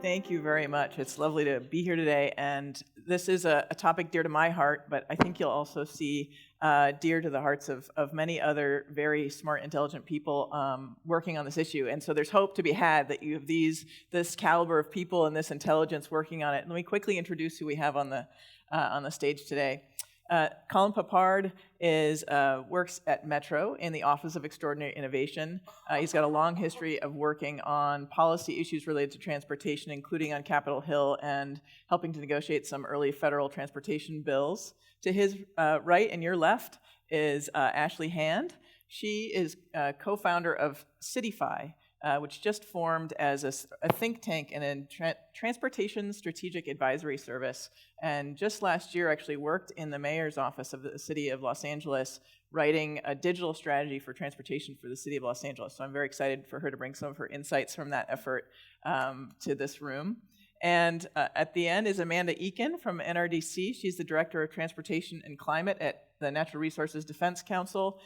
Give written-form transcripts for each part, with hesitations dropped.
Thank you very much. It's lovely to be here today, and this is a topic dear to my heart, but I think you'll also see dear to the hearts of many other very smart, intelligent people working on this issue. And so there's hope to be had that you have this caliber of people and this intelligence working on it. Let me quickly introduce who we have on the stage today. Colin Peppard works at Metro in the Office of Extraordinary Innovation. He's got a long history of working on policy issues related to transportation, including on Capitol Hill and helping to negotiate some early federal transportation bills. To his right and your left is Ashley Hand. She is co-founder of CityFi, which just formed as a think tank and a Transportation Strategic Advisory Service, and just last year actually worked in the mayor's office of the city of Los Angeles, writing a digital strategy for transportation for the city of Los Angeles. So I'm very excited for her to bring some of her insights from that effort to this room. And at the end is Amanda Eaken from NRDC. She's the Director of Transportation and Climate at the Natural Resources Defense Council.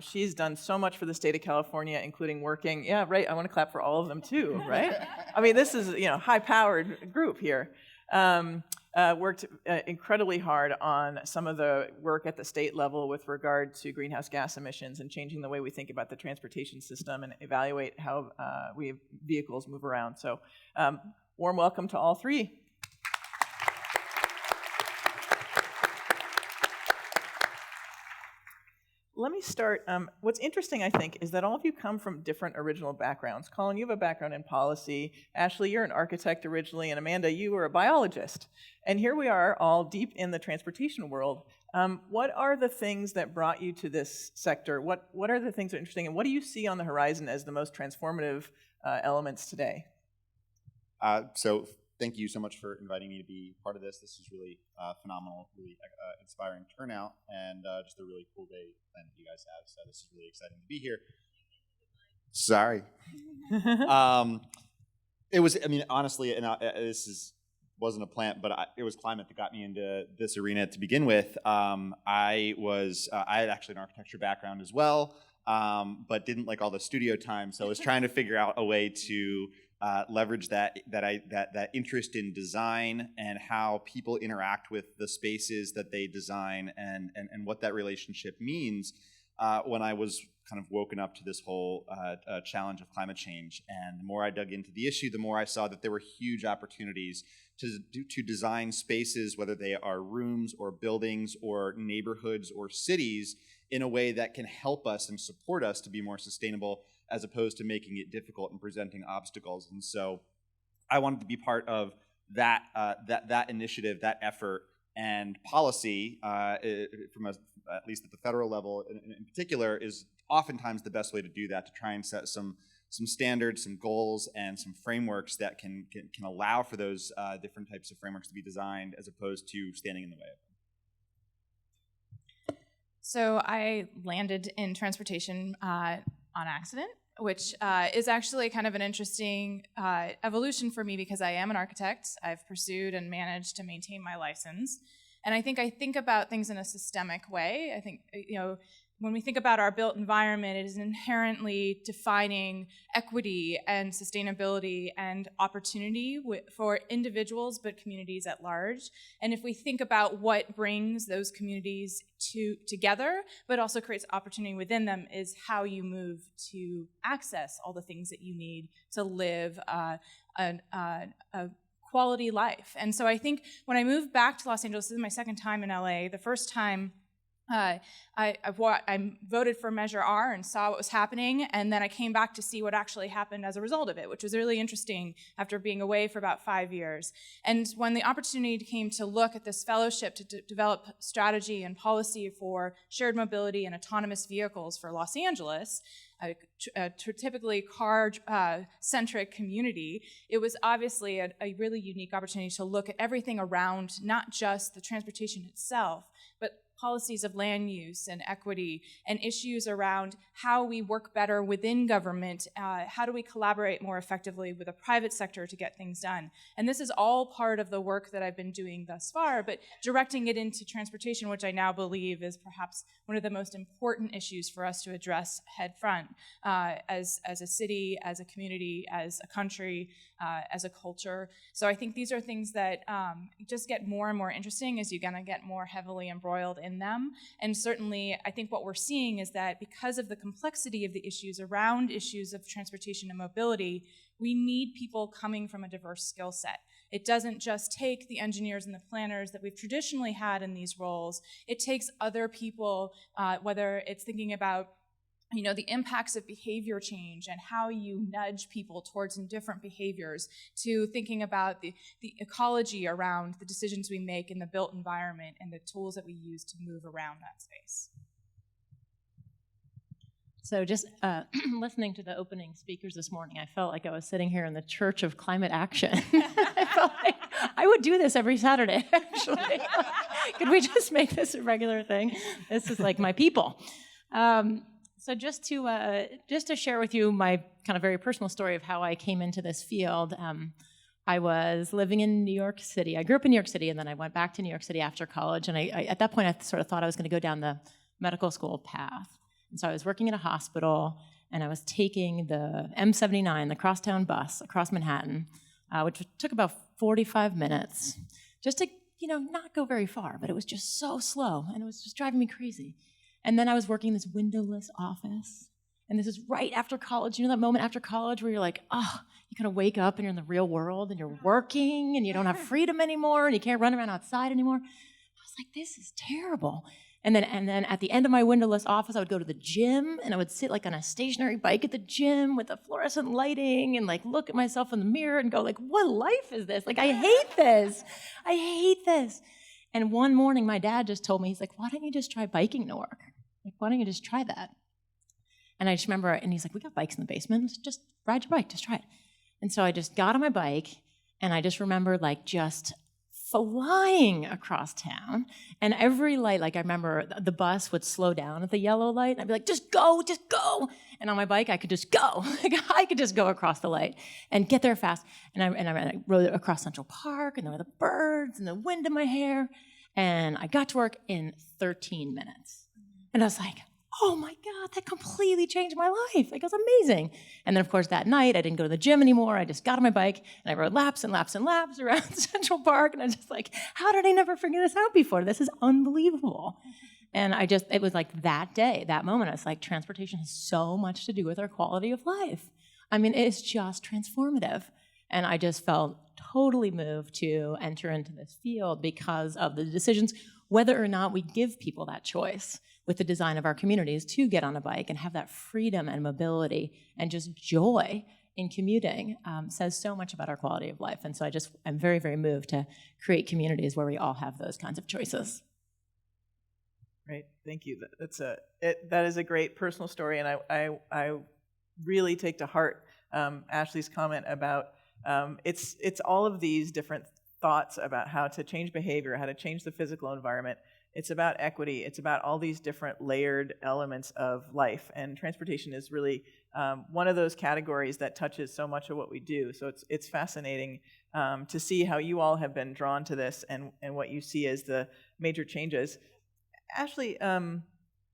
She's done so much for the state of California, including working, yeah, right, I want to clap for all of them too, right? I mean, this is, high-powered group here. Worked incredibly hard on some of the work at the state level with regard to greenhouse gas emissions and changing the way we think about the transportation system and evaluate how vehicles move around. So warm welcome to all three. Let me start. What's interesting, I think, is that all of you come from different original backgrounds. Colin, you have a background in policy. Ashley, you're an architect originally. And Amanda, you were a biologist. And here we are, all deep in the transportation world. What are the things that brought you to this sector? What are the things that are interesting? And what do you see on the horizon as the most transformative elements today? So thank you so much for inviting me to be part of this. This is really phenomenal, really inspiring turnout, and just a really cool day that you guys have. So this is really exciting to be here. Sorry. It was, honestly, and wasn't a plant, but it was climate that got me into this arena to begin with. I had actually an architecture background as well, but didn't like all the studio time. So I was trying to figure out a way to leverage that interest in design and how people interact with the spaces that they design and what that relationship means when I was kind of woken up to this whole challenge of climate change. And the more I dug into the issue, the more I saw that there were huge opportunities to design spaces, whether they are rooms or buildings or neighborhoods or cities, in a way that can help us and support us to be more sustainable, as opposed to making it difficult and presenting obstacles. And so I wanted to be part of that initiative, that effort, and policy, at least at the federal level in particular, is oftentimes the best way to do that, to try and set some standards, some goals, and some frameworks that can allow for those different types of frameworks to be designed, as opposed to standing in the way of them. So I landed in transportation on accident, which is actually kind of an interesting evolution for me, because I am an architect. I've pursued and managed to maintain my license. And I think about things in a systemic way. I think, when we think about our built environment, it is inherently defining equity and sustainability and opportunity for individuals, but communities at large. And if we think about what brings those communities together, but also creates opportunity within them, is how you move to access all the things that you need to live a quality life. And so I think when I moved back to Los Angeles, this is my second time in LA. The first time, I voted for Measure R and saw what was happening, and then I came back to see what actually happened as a result of it, which was really interesting after being away for about 5 years. And when the opportunity came to look at this fellowship to develop strategy and policy for shared mobility and autonomous vehicles for Los Angeles, a typically car-centric community, it was obviously a really unique opportunity to look at everything around, not just the transportation itself, but policies of land use and equity and issues around how we work better within government, how do we collaborate more effectively with the private sector to get things done. And this is all part of the work that I've been doing thus far, but directing it into transportation, which I now believe is perhaps one of the most important issues for us to address head front as a city, as a community, as a country, as a culture. So I think these are things that just get more and more interesting as you're going to get more heavily embroiled in them. And certainly, I think what we're seeing is that because of the complexity of the issues around issues of transportation and mobility, we need people coming from a diverse skill set. It doesn't just take the engineers and the planners that we've traditionally had in these roles. It takes other people, whether it's thinking about the impacts of behavior change and how you nudge people towards different behaviors, to thinking about the ecology around the decisions we make in the built environment and the tools that we use to move around that space. So just listening to the opening speakers this morning, I felt like I was sitting here in the Church of Climate Action. I felt like I would do this every Saturday, actually. Could we just make this a regular thing? This is like my people. So just to share with you my kind of very personal story of how I came into this field, I was living in New York City. I grew up in New York City, and then I went back to New York City after college. And I at that point, I sort of thought I was going to go down the medical school path. And so I was working at a hospital, and I was taking the M79, the crosstown bus across Manhattan, which took about 45 minutes, just to not go very far. But it was just so slow, and it was just driving me crazy. And then I was working in this windowless office. And this is right after college. You know that moment after college where you're like, you kind of wake up and you're in the real world and you're working and you don't have freedom anymore and you can't run around outside anymore. I was like, this is terrible. And then at the end of my windowless office, I would go to the gym and I would sit like on a stationary bike at the gym with the fluorescent lighting and like look at myself in the mirror and go like, what life is this? Like, I hate this. I hate this. And one morning, my dad just told me, he's like, why don't you just try biking to work? Like, why don't you just try that? And I just remember, and he's like, we got bikes in the basement. Just ride your bike, just try it. And so I just got on my bike, and I just remember like just flying across town. And every light, like I remember the bus would slow down at the yellow light, and I'd be like, just go, just go. And on my bike, I could just go. Like, I could just go across the light and get there fast. And I rode across Central Park, and there were the birds and the wind in my hair. And I got to work in 13 minutes. And I was like, oh my God, that completely changed my life. Like, it was amazing. And then, of course, that night, I didn't go to the gym anymore. I just got on my bike, and I rode laps and laps and laps around Central Park. And I was just like, how did I never figure this out before? This is unbelievable. And it was like that day, that moment, I was like, transportation has so much to do with our quality of life. I mean, it's just transformative. And I just felt totally moved to enter into this field because of the decisions, whether or not we give people that choice with the design of our communities to get on a bike and have that freedom and mobility and just joy in commuting says so much about our quality of life. And so I'm very, very moved to create communities where we all have those kinds of choices. Great, thank you. That is a great personal story, and I really take to heart Ashley's comment about it's all of these different thoughts about how to change behavior, how to change the physical environment. It's about equity. It's about all these different layered elements of life, and transportation is really one of those categories that touches so much of what we do. So it's fascinating to see how you all have been drawn to this and what you see as the major changes. Ashley,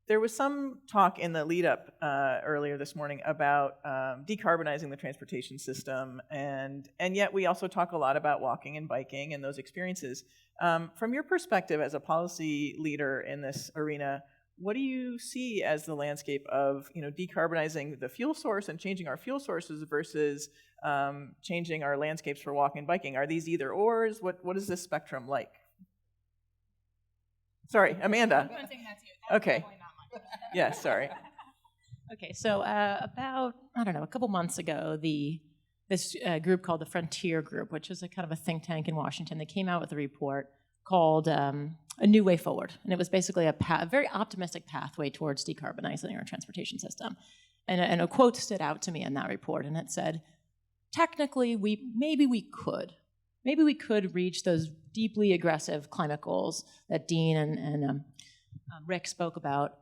there was some talk in the lead up earlier this morning about decarbonizing the transportation system, and yet we also talk a lot about walking and biking and those experiences. From your perspective as a policy leader in this arena, what do you see as the landscape of decarbonizing the fuel source and changing our fuel sources versus changing our landscapes for walking and biking? Are these either ors? What is this spectrum like? Sorry, Amanda. Okay. Yeah, sorry. Okay, so about, a couple months ago, this group called the Frontier Group, which is a kind of a think tank in Washington, they came out with a report called A New Way Forward. And it was basically a very optimistic pathway towards decarbonizing our transportation system. And a quote stood out to me in that report, and it said, technically, maybe we could reach those deeply aggressive climate goals that Dean and Rick spoke about,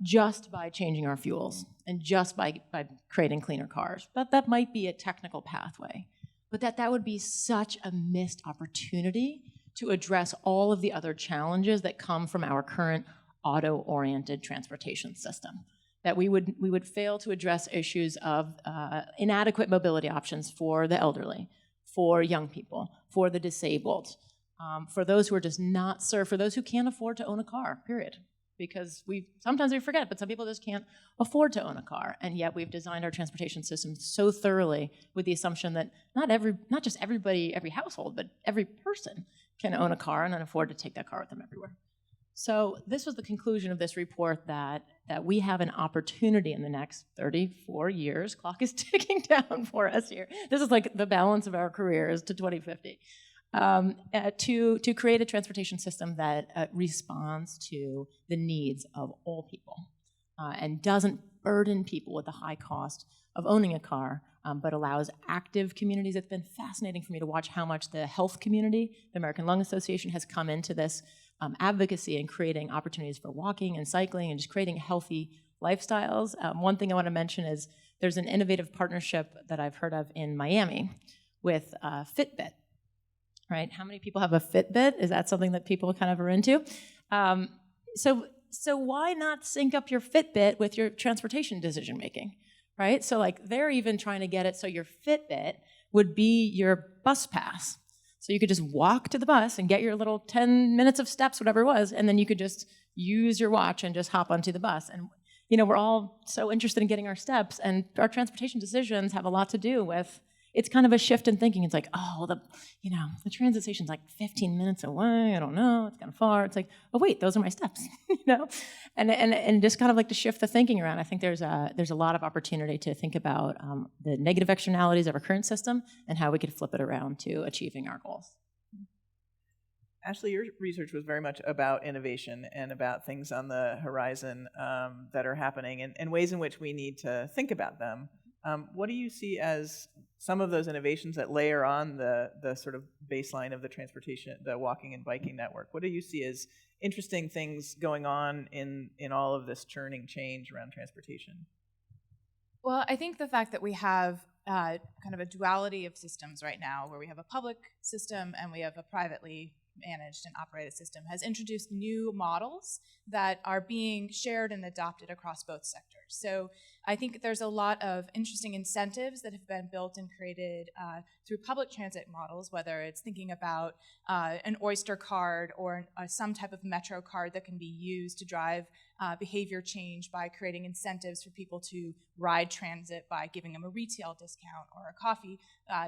just by changing our fuels and just by creating cleaner cars. That might be a technical pathway, but that would be such a missed opportunity to address all of the other challenges that come from our current auto-oriented transportation system. That we would fail to address issues of inadequate mobility options for the elderly, for young people, for the disabled, for those who are just not served, for those who can't afford to own a car, period. Because sometimes we forget, but some people just can't afford to own a car, and yet we've designed our transportation system so thoroughly with the assumption that not just everybody, every household, but every person can own a car and then afford to take that car with them everywhere. So this was the conclusion of this report, that we have an opportunity in the next 34 years, clock is ticking down for us here. This is like the balance of our careers to 2050. To create a transportation system that responds to the needs of all people and doesn't burden people with the high cost of owning a car, but allows active communities. It's been fascinating for me to watch how much the health community, the American Lung Association, has come into this advocacy and creating opportunities for walking and cycling and just creating healthy lifestyles. One thing I want to mention is there's an innovative partnership that I've heard of in Miami with Fitbit. Right? How many people have a Fitbit? Is that something that people kind of are into? So why not sync up your Fitbit with your transportation decision making, right? So like they're even trying to get it so your Fitbit would be your bus pass. So you could just walk to the bus and get your little 10 minutes of steps, whatever it was, and then you could just use your watch and just hop onto the bus. And we're all so interested in getting our steps, and our transportation decisions have a lot to do with. It's kind of a shift in thinking. It's like, oh, the transit station's like 15 minutes away. I don't know. It's kind of far. It's like, oh wait, those are my steps. And just kind of like to shift the thinking around. I think there's a lot of opportunity to think about the negative externalities of our current system and how we could flip it around to achieving our goals. Ashley, your research was very much about innovation and about things on the horizon that are happening and ways in which we need to think about them. What do you see as some of those innovations that layer on the sort of baseline of the transportation, the walking and biking network? What do you see as interesting things going on in all of this churning change around transportation? Well, I think the fact that we have kind of a duality of systems right now, where we have a public system and we have a privately managed and operated system, has introduced new models that are being shared and adopted across both sectors. So I think there's a lot of interesting incentives that have been built and created through public transit models, whether it's thinking about an Oyster card or some type of Metro card that can be used to drive behavior change by creating incentives for people to ride transit by giving them a retail discount or a coffee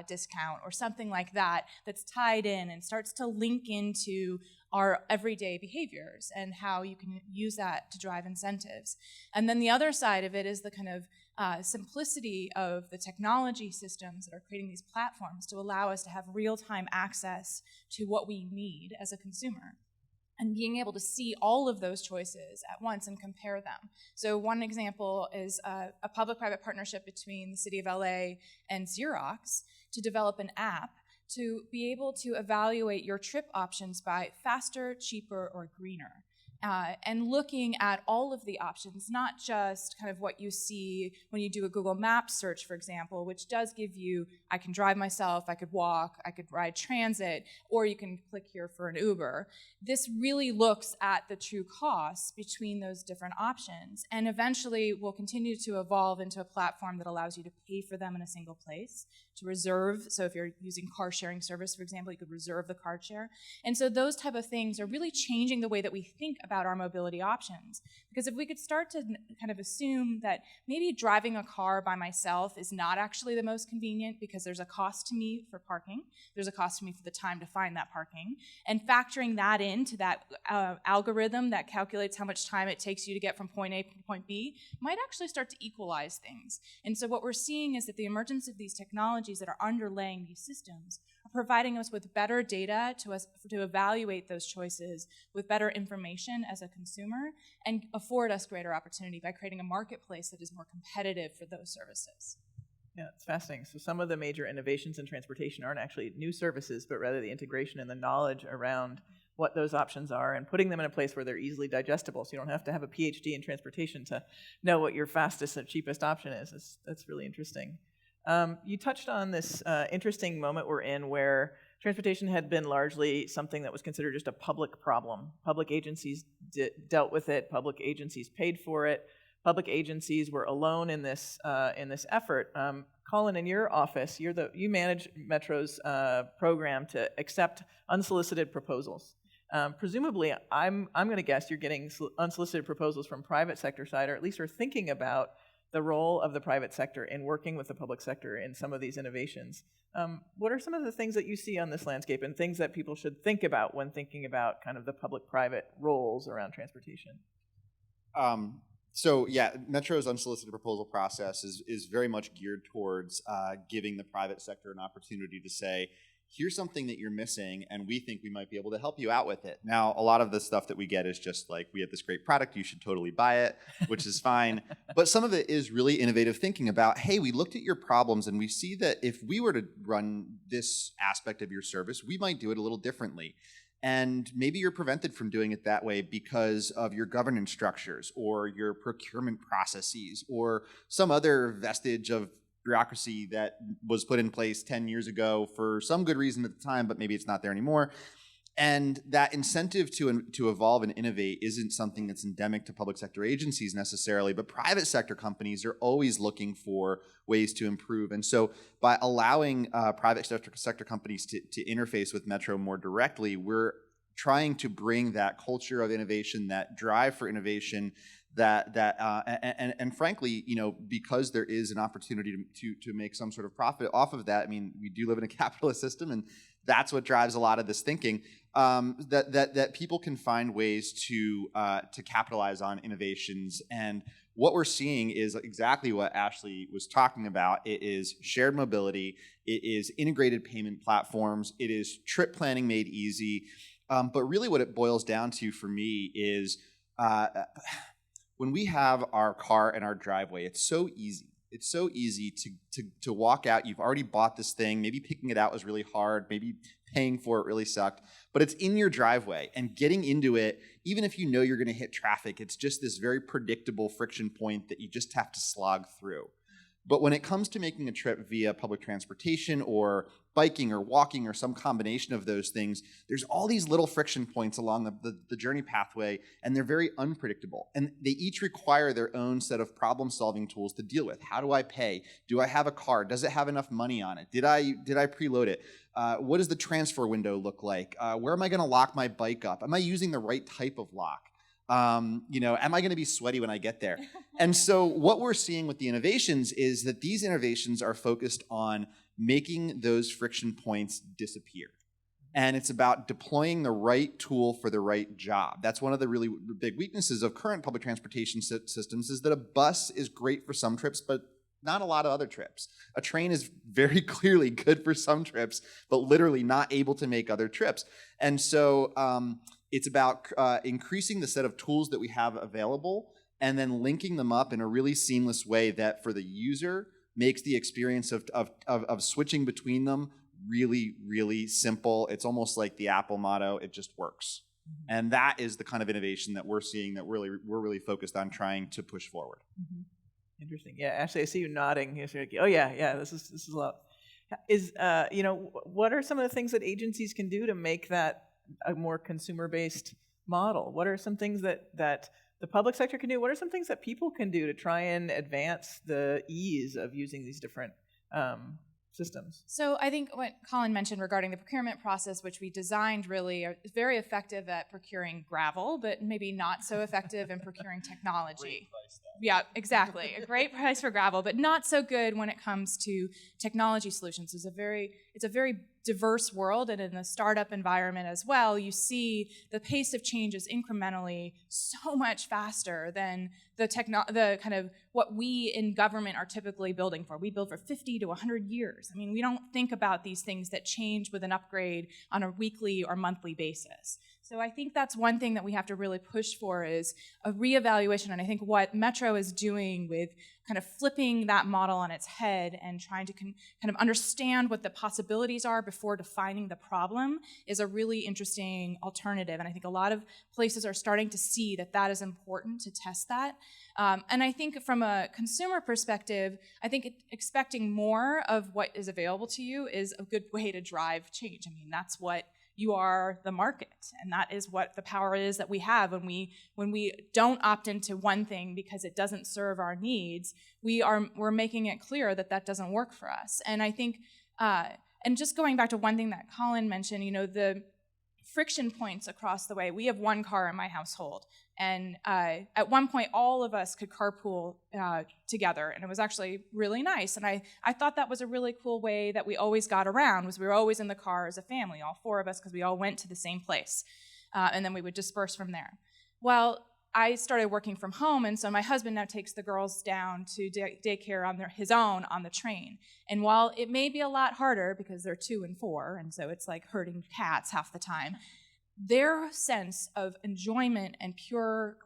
discount or something like that, that's tied in and starts to link into our everyday behaviors and how you can use that to drive incentives. And then the other side of it is the kind of simplicity of the technology systems that are creating these platforms to allow us to have real-time access to what we need as a consumer, and being able to see all of those choices at once and compare them. So one example is a public-private partnership between the City of LA and Xerox to develop an app to be able to evaluate your trip options by faster, cheaper, or greener. And looking at all of the options, not just kind of what you see when you do a Google Maps search, for example, which does give you, I can drive myself, I could walk, I could ride transit, or you can click here for an Uber. This really looks at the true costs between those different options, and eventually will continue to evolve into a platform that allows you to pay for them in a single place, to reserve. So if you're using car sharing service, for example, you could reserve the car share. And so those type of things are really changing the way that we think about our mobility options. Because if we could start to kind of assume that maybe driving a car by myself is not actually the most convenient because there's a cost to me for parking, there's a cost to me for the time to find that parking, and factoring that into that algorithm that calculates how much time it takes you to get from point A to point B might actually start to equalize things. And so what we're seeing is that the emergence of these technologies that are underlaying these systems are providing us with better data to evaluate those choices with better information as a consumer, and afford us greater opportunity by creating a marketplace that is more competitive for those services. Yeah, it's fascinating. So some of the major innovations in transportation aren't actually new services, but rather the integration and the knowledge around what those options are and putting them in a place where they're easily digestible, so you don't have to have a PhD in transportation to know what your fastest and cheapest option is. That's really interesting. You touched on this interesting moment we're in where transportation had been largely something that was considered just a public problem. Public agencies dealt with it. Public agencies paid for it. Public agencies were alone in this effort. Colin, in your office, you manage Metro's program to accept unsolicited proposals. Presumably, I'm going to guess you're getting unsolicited proposals from private sector side, or at least are thinking about the role of the private sector in working with the public sector in some of these innovations. What are some of the things that you see on this landscape and things that people should think about when thinking about kind of the public-private roles around transportation? So yeah, Metro's unsolicited proposal process is very much geared towards giving the private sector an opportunity to say, here's something that you're missing, and we think we might be able to help you out with it. Now, a lot of the stuff that we get is just like, we have this great product, you should totally buy it, which is fine. But some of it is really innovative thinking about, hey, we looked at your problems and we see that if we were to run this aspect of your service, we might do it a little differently. And maybe you're prevented from doing it that way because of your governance structures or your procurement processes or some other vestige of bureaucracy that was put in place 10 years ago for some good reason at the time, but maybe it's not there anymore. And that incentive to evolve and innovate isn't something that's endemic to public sector agencies necessarily, but private sector companies are always looking for ways to improve. And so by allowing private sector companies to interface with Metro more directly, we're trying to bring that culture of innovation, that drive for innovation, and frankly, because there is an opportunity to make some sort of profit off of that. I mean, we do live in a capitalist system, and that's what drives a lot of this thinking. That people can find ways to capitalize on innovations. And what we're seeing is exactly what Ashley was talking about. It is shared mobility. It is integrated payment platforms. It is trip planning made easy. But really, what it boils down to for me is, when we have our car in our driveway, it's so easy. It's so easy to walk out. You've already bought this thing. Maybe picking it out was really hard. Maybe paying for it really sucked. But it's in your driveway. And getting into it, even if you know you're going to hit traffic, it's just this very predictable friction point that you just have to slog through. But when it comes to making a trip via public transportation or biking or walking or some combination of those things, there's all these little friction points along the journey pathway, and they're very unpredictable. And they each require their own set of problem-solving tools to deal with. How do I pay? Do I have a car? Does it have enough money on it? Did I preload it? What does the transfer window look like? Where am I going to lock my bike up? Am I using the right type of lock? Am I going to be sweaty when I get there? And so what we're seeing with the innovations is that these innovations are focused on making those friction points disappear. And it's about deploying the right tool for the right job. That's one of the really big weaknesses of current public transportation systems, is that a bus is great for some trips, but not a lot of other trips. A train is very clearly good for some trips, but literally not able to make other trips. And so it's about increasing the set of tools that we have available and then linking them up in a really seamless way that for the user makes the experience of switching between them really, really simple. It's almost like the Apple motto, it just works. Mm-hmm. And that is the kind of innovation that we're seeing that we're really focused on trying to push forward. Mm-hmm. Interesting. Yeah, Ashley, I see you nodding. You're like, oh yeah, this is a lot. What are some of the things that agencies can do to make that a more consumer-based model? What are some things that the public sector can do? What are some things that people can do to try and advance the ease of using these different systems? So I think what Colin mentioned regarding the procurement process, which we designed really, is very effective at procuring gravel, but maybe not so effective in procuring technology. Yeah, exactly. A great price for gravel, but not so good when it comes to technology solutions. It's a very diverse world, and in the startup environment as well, you see the pace of change is incrementally so much faster than the kind of what we in government are typically building for. We build for 50 to 100 years. I mean, we don't think about these things that change with an upgrade on a weekly or monthly basis. So I think that's one thing that we have to really push for is a reevaluation. And I think what Metro is doing with kind of flipping that model on its head and trying to kind of understand what the possibilities are before defining the problem is a really interesting alternative. And I think a lot of places are starting to see that that is important to test that. And I think from a consumer perspective, I think expecting more of what is available to you is a good way to drive change. I mean, that's what you are the market, and that is what the power is that we have when we don't opt into one thing because it doesn't serve our needs. We're making it clear that that doesn't work for us. And I think, and just going back to one thing that Colin mentioned, the friction points across the way. We have one car in my household, and at one point all of us could carpool together, and it was actually really nice. And I thought that was a really cool way that we always got around, was we were always in the car as a family, all four of us, because we all went to the same place, and then we would disperse from there. Well, I started working from home, and so my husband now takes the girls down to daycare on his own on the train. And while it may be a lot harder because they're 2 and 4, and so it's like herding cats half the time, their sense of enjoyment and pure,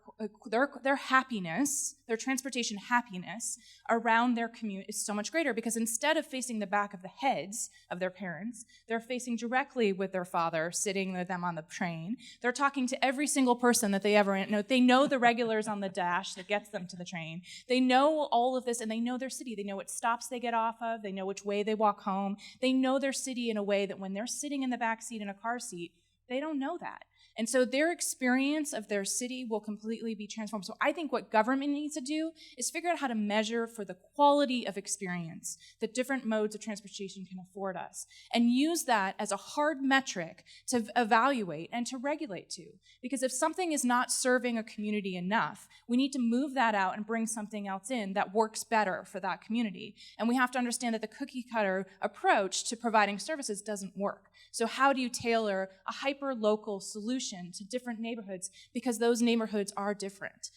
their happiness, their transportation happiness around their commute is so much greater, because instead of facing the back of the heads of their parents, they're facing directly with their father, sitting with them on the train. They're talking to every single person that they ever know. They know the regulars on the dash that gets them to the train. They know all of this, and they know their city. They know what stops they get off of. They know which way they walk home. They know their city in a way that when they're sitting in the back seat in a car seat, they don't know that. And so their experience of their city will completely be transformed. So I think what government needs to do is figure out how to measure for the quality of experience that different modes of transportation can afford us, and use that as a hard metric to evaluate and to regulate to. Because if something is not serving a community enough, we need to move that out and bring something else in that works better for that community. And we have to understand that the cookie cutter approach to providing services doesn't work. So how do you tailor a hyper-local solution to different neighborhoods, because those neighborhoods are different?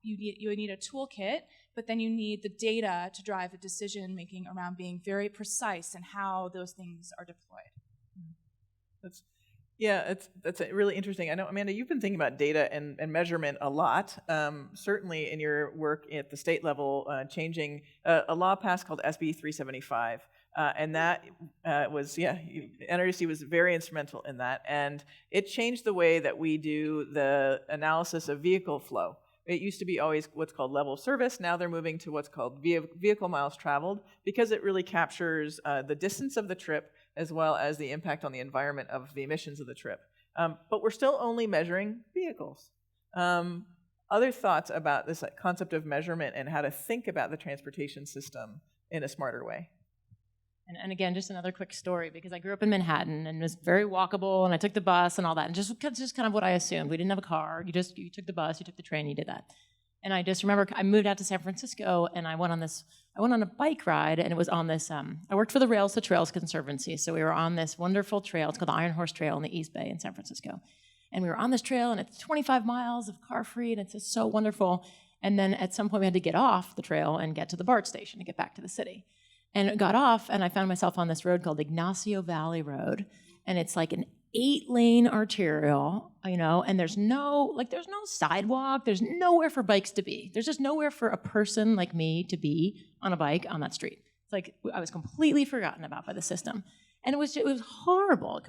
You need a toolkit, but then you need the data to drive the decision-making around being very precise in how those things are deployed. That's really interesting. I know, Amanda, you've been thinking about data and measurement a lot, certainly in your work at the state level, changing a law passed called SB 375. And that NRDC was very instrumental in that. And it changed the way that we do the analysis of vehicle flow. It used to be always what's called level of service. Now they're moving to what's called vehicle miles traveled, because it really captures the distance of the trip as well as the impact on the environment of the emissions of the trip. But we're still only measuring vehicles. Other thoughts about this concept of measurement and how to think about the transportation system in a smarter way? And again, just another quick story, because I grew up in Manhattan and was very walkable, and I took the bus and all that, and just kind of what I assumed. We didn't have a car. You took the bus, you took the train, you did that. And I just remember I moved out to San Francisco, and I went on a bike ride, and it was on this, I worked for the Rails to Trails Conservancy, so we were on this wonderful trail. It's called the Iron Horse Trail in the East Bay in San Francisco. And we were on this trail, and it's 25 miles of car-free, and it's just so wonderful. And then at some point we had to get off the trail and get to the BART station to get back to the city. And it got off, and I found myself on this road called Ignacio Valley Road, and it's like an 8-lane arterial, and there's no sidewalk, there's nowhere for bikes to be. There's just nowhere for a person like me to be on a bike on that street. It's like I was completely forgotten about by the system. And it was horrible,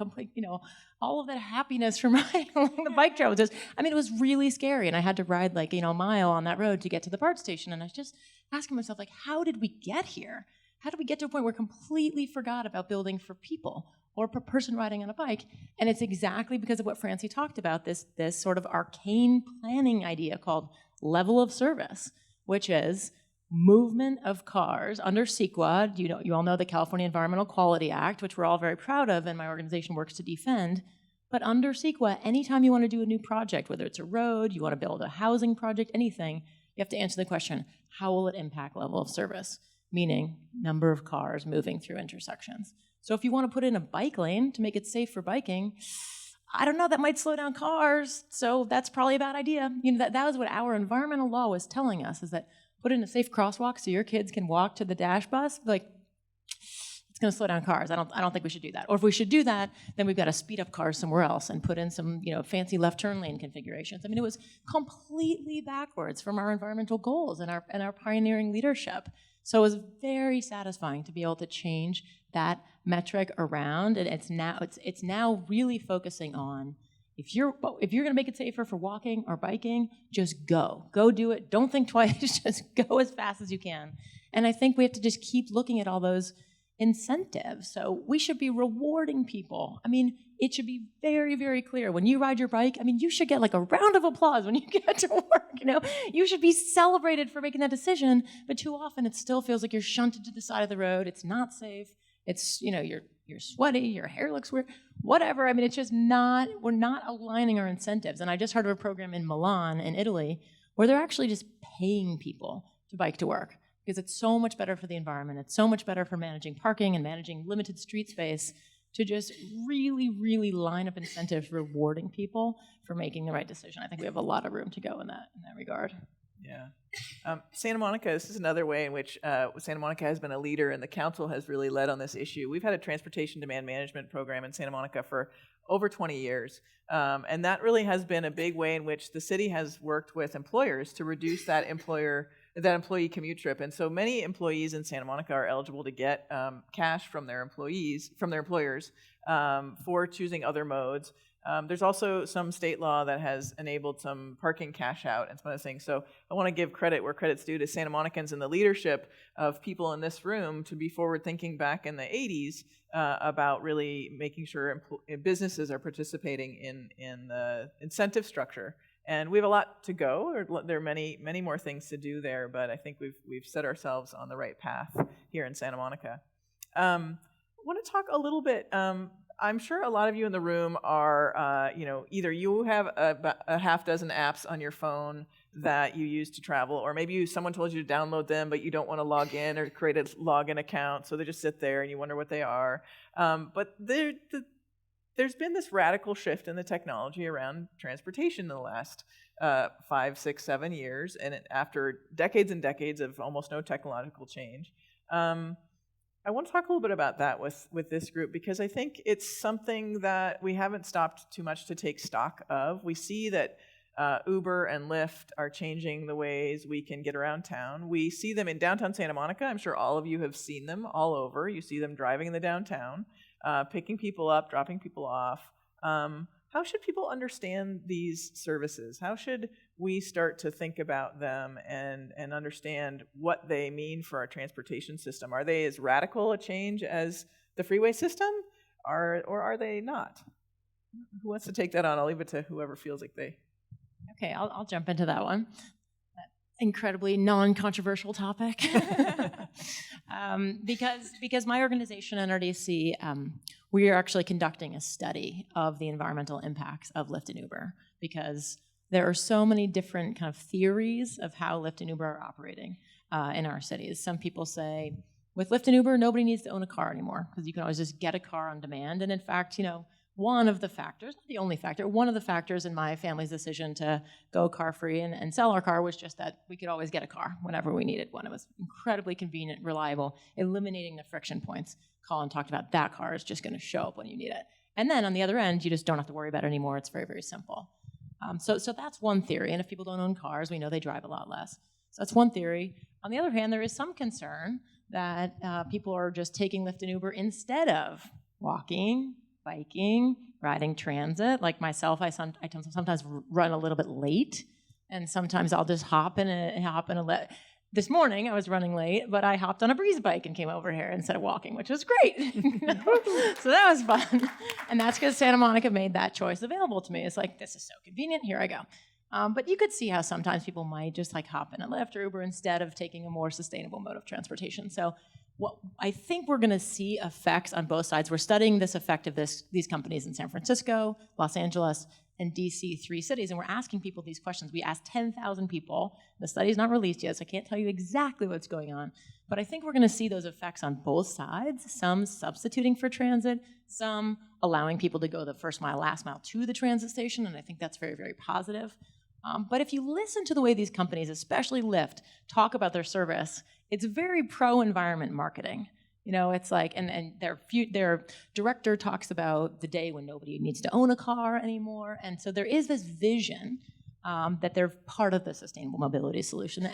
all of that happiness from riding along the bike trail. It was really scary, and I had to ride a mile on that road to get to the BART station, and I was just asking myself, how did we get here? How do we get to a point where we completely forgot about building for people or per person riding on a bike? And it's exactly because of what Francie talked about, this sort of arcane planning idea called level of service, which is movement of cars under CEQA. You all know the California Environmental Quality Act, which we're all very proud of and my organization works to defend. But under CEQA, anytime you want to do a new project, whether it's a road, you want to build a housing project, anything, you have to answer the question, how will it impact level of service? Meaning number of cars moving through intersections. So if you want to put in a bike lane to make it safe for biking, I don't know, that might slow down cars, so that's probably a bad idea. That was what our environmental law was telling us, is that put in a safe crosswalk so your kids can walk to the dash bus. It's it's going to slow down cars. I don't think we should do that. Or if we should do that, then we've got to speed up cars somewhere else and put in some, fancy left turn lane configurations. I mean, it was completely backwards from our environmental goals and our pioneering leadership. So it was very satisfying to be able to change that metric around, and it's now really focusing on if you're going to make it safer for walking or biking, just go do it. Don't think twice. Just go as fast as you can. And I think we have to just keep looking at all those incentives. So we should be rewarding people. I mean, it should be very, very clear. When you ride your bike, I mean, you should get like a round of applause when you get to work, You should be celebrated for making that decision, but too often it still feels like you're shunted to the side of the road. It's not safe. It's, you're sweaty, your hair looks weird, whatever. I mean, it's just we're not aligning our incentives. And I just heard of a program in Milan, in Italy, where they're actually just paying people to bike to work, because it's so much better for the environment. It's so much better for managing parking and managing limited street space, to just really, really line up incentives rewarding people for making the right decision. I think we have a lot of room to go in that regard. Yeah. Santa Monica, this is another way in which Santa Monica has been a leader, and the council has really led on this issue. We've had a transportation demand management program in Santa Monica for over 20 years. And that really has been a big way in which the city has worked with employers to reduce that employee commute trip. And so many employees in Santa Monica are eligible to get cash from their employers for choosing other modes. There's also some state law that has enabled some parking cash out and some other things. So I want to give credit where credit's due to Santa Monicans and the leadership of people in this room to be forward thinking back in the 80s about really making sure businesses are participating in the incentive structure. And we have a lot to go. There are many, many more things to do there, but I think we've set ourselves on the right path here in Santa Monica. I want to talk a little bit. I'm sure a lot of you in the room are, either you have a half dozen apps on your phone that you use to travel, or maybe someone told you to download them, but you don't want to log in or create a login account, so they just sit there and you wonder what they are. But there's been this radical shift in the technology around transportation in the last 5, 6, 7 years, and after decades and decades of almost no technological change. I want to talk a little bit about that with this group, because I think it's something that we haven't stopped too much to take stock of. We see that Uber and Lyft are changing the ways we can get around town. We see them in downtown Santa Monica. I'm sure all of you have seen them all over. You see them driving in the downtown, picking people up, dropping people off. How should people understand these services? How should we start to think about them and understand what they mean for our transportation system? Are they as radical a change as the freeway system, or are they not? Who wants to take that on? I'll leave it to whoever feels like they. Okay, I'll jump into that one. That incredibly non-controversial topic. Because my organization, NRDC, we are actually conducting a study of the environmental impacts of Lyft and Uber, because there are so many different kind of theories of how Lyft and Uber are operating in our cities. Some people say, with Lyft and Uber, nobody needs to own a car anymore, because you can always just get a car on demand. And in fact, one of the factors, not the only factor, one of the factors in my family's decision to go car-free and sell our car was just that we could always get a car whenever we needed one. It was incredibly convenient, reliable, eliminating the friction points. Colin talked about that car is just going to show up when you need it. And then on the other end, you just don't have to worry about it anymore. It's very, very simple. So that's one theory. And if people don't own cars, we know they drive a lot less. So that's one theory. On the other hand, there is some concern that people are just taking Lyft and Uber instead of walking, biking, riding transit. Like myself, I sometimes run a little bit late, and sometimes I'll just hop in a. This morning I was running late, but I hopped on a breeze bike and came over here instead of walking, which was great. So that was fun, and that's because Santa Monica made that choice available to me. It's like, this is so convenient. Here I go. But you could see how sometimes people might just like hop in a Lyft or Uber instead of taking a more sustainable mode of transportation. So I think we're going to see effects on both sides. We're studying this effect of these companies in San Francisco, Los Angeles, and DC, 3 cities, and we're asking people these questions. We asked 10,000 people. The study's not released yet, so I can't tell you exactly what's going on. But I think we're going to see those effects on both sides, some substituting for transit, some allowing people to go the first mile, last mile to the transit station, and I think that's very, very positive. But if you listen to the way these companies, especially Lyft, talk about their service, it's very pro-environment marketing. You know, it's like, and their director talks about the day when nobody needs to own a car anymore. And so there is this vision that they're part of the sustainable mobility solution.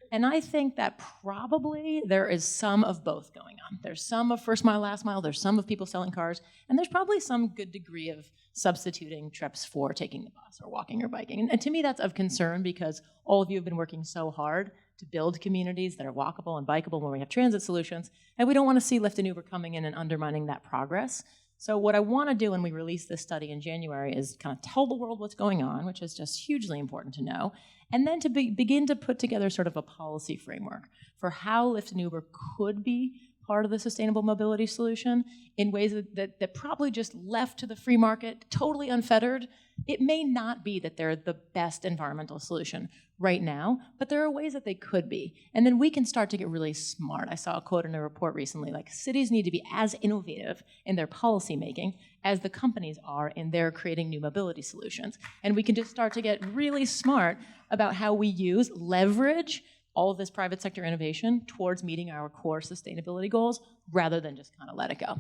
And I think that probably there is some of both going on. There's some of first mile, last mile, there's some of people selling cars, and there's probably some good degree of substituting trips for taking the bus or walking or biking. And to me, that's of concern because all of you have been working so hard to build communities that are walkable and bikeable when we have transit solutions, and we don't want to see Lyft and Uber coming in and undermining that progress. So what I want to do when we release this study in January is kind of tell the world what's going on, which is just hugely important to know, and then to begin to put together sort of a policy framework for how Lyft and Uber could be part of the sustainable mobility solution in ways that probably just left to the free market, totally unfettered. It may not be that they're the best environmental solution right now, but there are ways that they could be. And then we can start to get really smart. I saw a quote in a report recently, like cities need to be as innovative in their policy making as the companies are in their creating new mobility solutions. And we can just start to get really smart about how we leverage all of this private sector innovation towards meeting our core sustainability goals rather than just kind of let it go.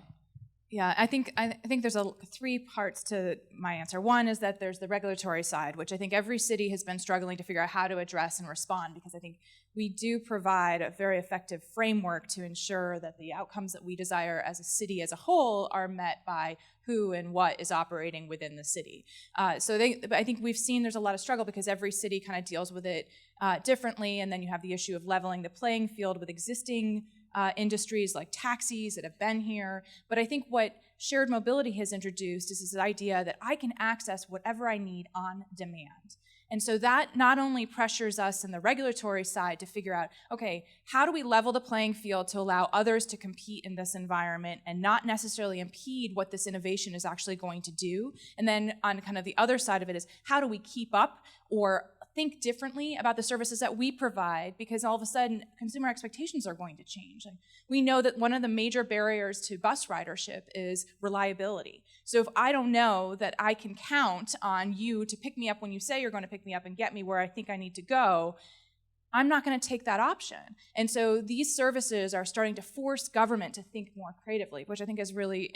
Yeah, I think there's three parts to my answer. One is that there's the regulatory side, which I think every city has been struggling to figure out how to address and respond, because I think we do provide a very effective framework to ensure that the outcomes that we desire as a city as a whole are met by who and what is operating within the city. So I think we've seen there's a lot of struggle because every city kind of deals with it differently, and then you have the issue of leveling the playing field with existing industries like taxis that have been here. But I think what shared mobility has introduced is this idea that I can access whatever I need on demand. And so that not only pressures us in the regulatory side to figure out, okay, how do we level the playing field to allow others to compete in this environment and not necessarily impede what this innovation is actually going to do? And then on kind of the other side of it is, how do we keep up or think differently about the services that we provide, because all of a sudden consumer expectations are going to change. And we know that one of the major barriers to bus ridership is reliability. So if I don't know that I can count on you to pick me up when you say you're going to pick me up and get me where I think I need to go, I'm not going to take that option. And so these services are starting to force government to think more creatively, which I think is really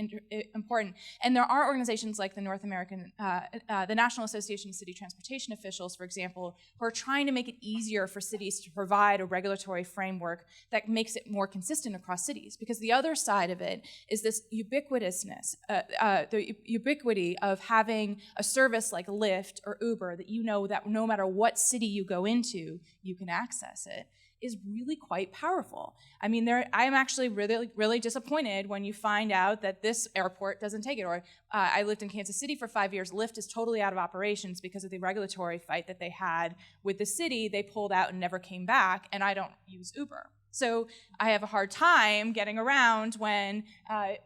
important. And there are organizations like the the National Association of City Transportation Officials, for example, who are trying to make it easier for cities to provide a regulatory framework that makes it more consistent across cities. Because the other side of it is this ubiquitousness, the ubiquity of having a service like Lyft or Uber that you know that no matter what city you go into, you can access it, is really quite powerful. I mean, I am actually really, really disappointed when you find out that this airport doesn't take it. Or I lived in Kansas City for 5 years. Lyft is totally out of operations because of the regulatory fight that they had with the city. They pulled out and never came back, and I don't use Uber. So I have a hard time getting around when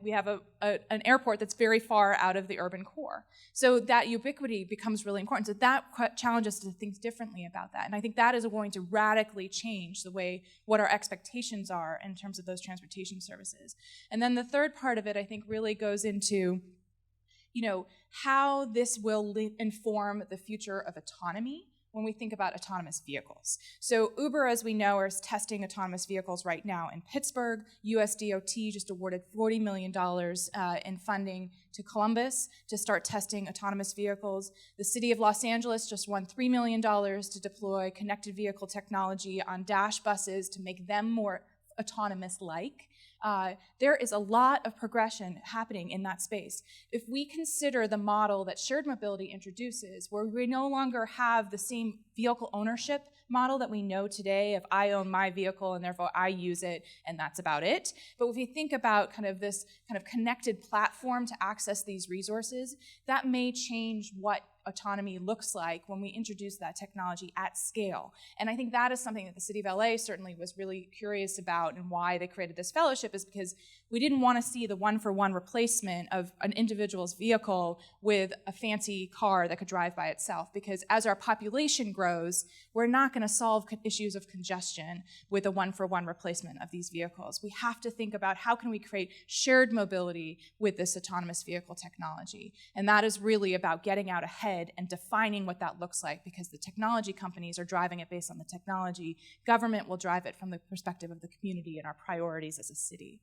we have an airport that's very far out of the urban core. So that ubiquity becomes really important. So that challenges us to think differently about that. And I think that is going to radically change what our expectations are in terms of those transportation services. And then the third part of it, I think, really goes into, how this will inform the future of autonomy when we think about autonomous vehicles. So Uber, as we know, is testing autonomous vehicles right now in Pittsburgh. US DOT just awarded $40 million in funding to Columbus to start testing autonomous vehicles. The city of Los Angeles just won $3 million to deploy connected vehicle technology on dash buses to make them more autonomous-like. There is a lot of progression happening in that space. If we consider the model that shared mobility introduces, where we no longer have the same vehicle ownership model that we know today of I own my vehicle and therefore I use it and that's about it. But if we think about kind of this kind of connected platform to access these resources, that may change what autonomy looks like when we introduce that technology at scale. And I think that is something that the city of LA certainly was really curious about, and why they created this fellowship is because we didn't want to see the one-for-one replacement of an individual's vehicle with a fancy car that could drive by itself. Because as our population grows, we're not going to solve issues of congestion with a one-for-one replacement of these vehicles. We have to think about how can we create shared mobility with this autonomous vehicle technology. And that is really about getting out ahead and defining what that looks like, because the technology companies are driving it based on the technology. Government will drive it from the perspective of the community and our priorities as a city.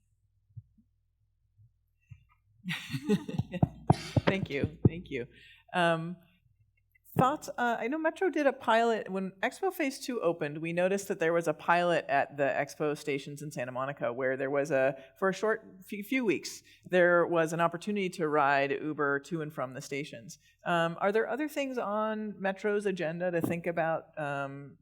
Thank you. Thoughts? I know Metro did a pilot when Expo Phase 2 opened. We noticed that there was a pilot at the Expo stations in Santa Monica where there was for a short few weeks, there was an opportunity to ride Uber to and from the stations. Are there other things on Metro's agenda to think about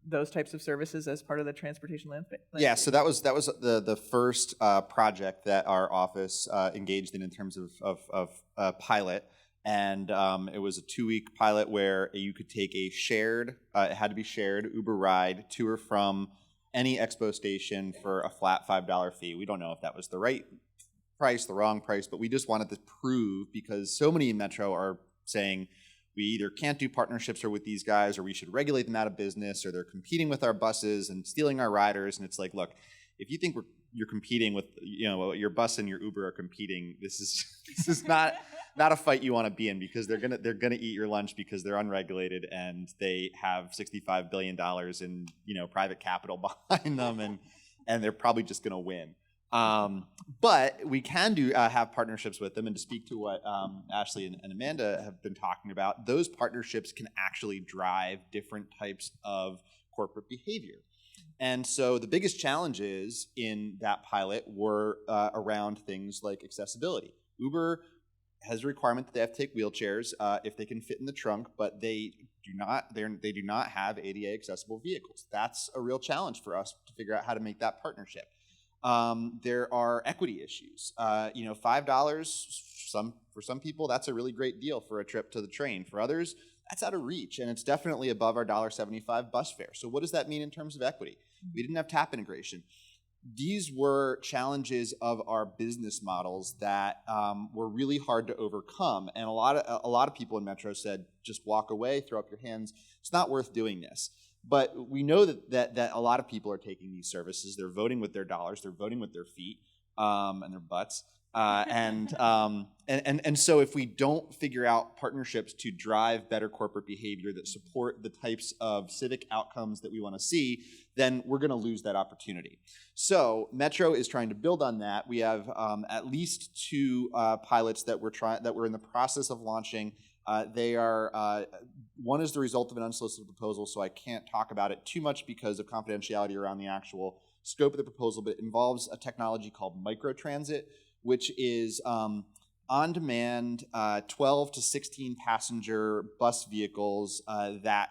those types of services as part of the transportation landscape? Yeah, so that was the first project that our office engaged in terms of pilot. And it was a 2-week pilot where you could take a shared, it had to be shared, Uber ride to or from any Expo station for a flat $5 fee. We don't know if that was the right price, the wrong price, but we just wanted to prove, because so many in Metro are saying we either can't do partnerships or with these guys, or we should regulate them out of business, or they're competing with our buses and stealing our riders. And it's like, look, if you think you're competing with, your bus and your Uber are competing, this is not a fight you want to be in, because they're gonna eat your lunch because they're unregulated and they have $65 billion in private capital behind them, and they're probably just gonna win. But we can have partnerships with them, and to speak to what Ashley and Amanda have been talking about, those partnerships can actually drive different types of corporate behavior. And so the biggest challenges in that pilot were around things like accessibility. Uber has a requirement that they have to take wheelchairs if they can fit in the trunk, but they do not have ADA accessible vehicles. That's a real challenge for us to figure out how to make that partnership. There are equity issues. $5 for some people, that's a really great deal for a trip to the train. For others, that's out of reach, and it's definitely above our $1.75 bus fare. So what does that mean in terms of equity? We didn't have tap integration. These were challenges of our business models that were really hard to overcome, and a lot of people in Metro said, just walk away, throw up your hands. It's not worth doing this. But we know that a lot of people are taking these services. They're voting with their dollars. They're voting with their feet and their butts. And so if we don't figure out partnerships to drive better corporate behavior that support the types of civic outcomes that we want to see, then we're going to lose that opportunity. So Metro is trying to build on that. We have at least 2 pilots that we're in the process of launching. They are one is the result of an unsolicited proposal, so I can't talk about it too much because of confidentiality around the actual scope of the proposal, but it involves a technology called microtransit, which is on-demand 12 to 16 passenger bus vehicles that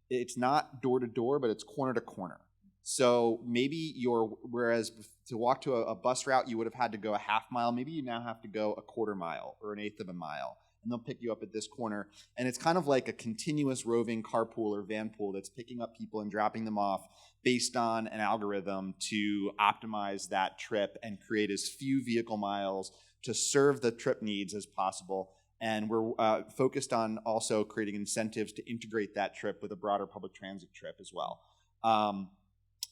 it's not door-to-door, but it's corner-to-corner. So maybe whereas to walk to a bus route, you would have had to go a half mile, maybe you now have to go a quarter mile or an eighth of a mile, and they'll pick you up at this corner. And it's kind of like a continuous roving carpool or van pool that's picking up people and dropping them off based on an algorithm to optimize that trip and create as few vehicle miles to serve the trip needs as possible. And we're focused on also creating incentives to integrate that trip with a broader public transit trip as well.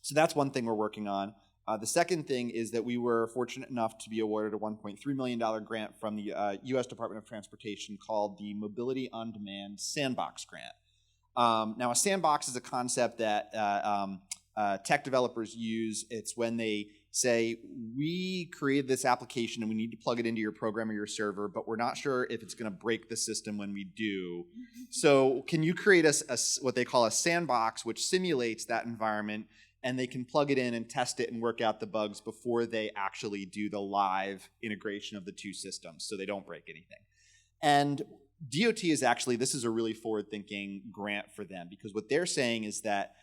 So that's one thing we're working on. The second thing is that we were fortunate enough to be awarded a $1.3 million grant from the U.S. Department of Transportation called the Mobility on Demand Sandbox Grant. Now, a sandbox is a concept that tech developers use. It's when they say, we created this application and we need to plug it into your program or your server, but we're not sure if it's going to break the system when we do. So can you create what they call a sandbox, which simulates that environment, and they can plug it in and test it and work out the bugs before they actually do the live integration of the 2 systems so they don't break anything. And DOT this is a really forward-thinking grant for them, because what they're saying is that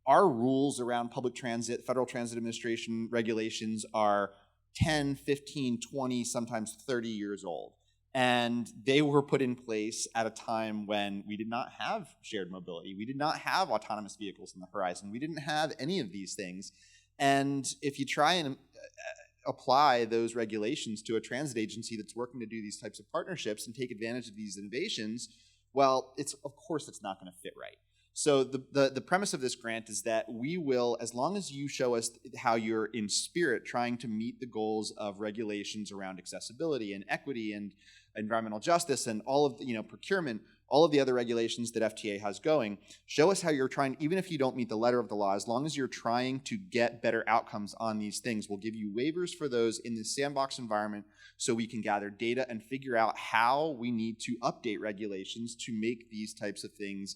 our rules around public transit, Federal Transit Administration regulations are 10, 15, 20, sometimes 30 years old. And they were put in place at a time when we did not have shared mobility. We did not have autonomous vehicles on the horizon. We didn't have any of these things. And if you try and apply those regulations to a transit agency that's working to do these types of partnerships and take advantage of these innovations, well, of course it's not going to fit right. So the premise of this grant is that we will, as long as you show us how you're in spirit trying to meet the goals of regulations around accessibility and equity and environmental justice and all of procurement, all of the other regulations that FTA has going. Show us how you're trying, even if you don't meet the letter of the law, as long as you're trying to get better outcomes on these things, we'll give you waivers for those in this sandbox environment so we can gather data and figure out how we need to update regulations to make these types of things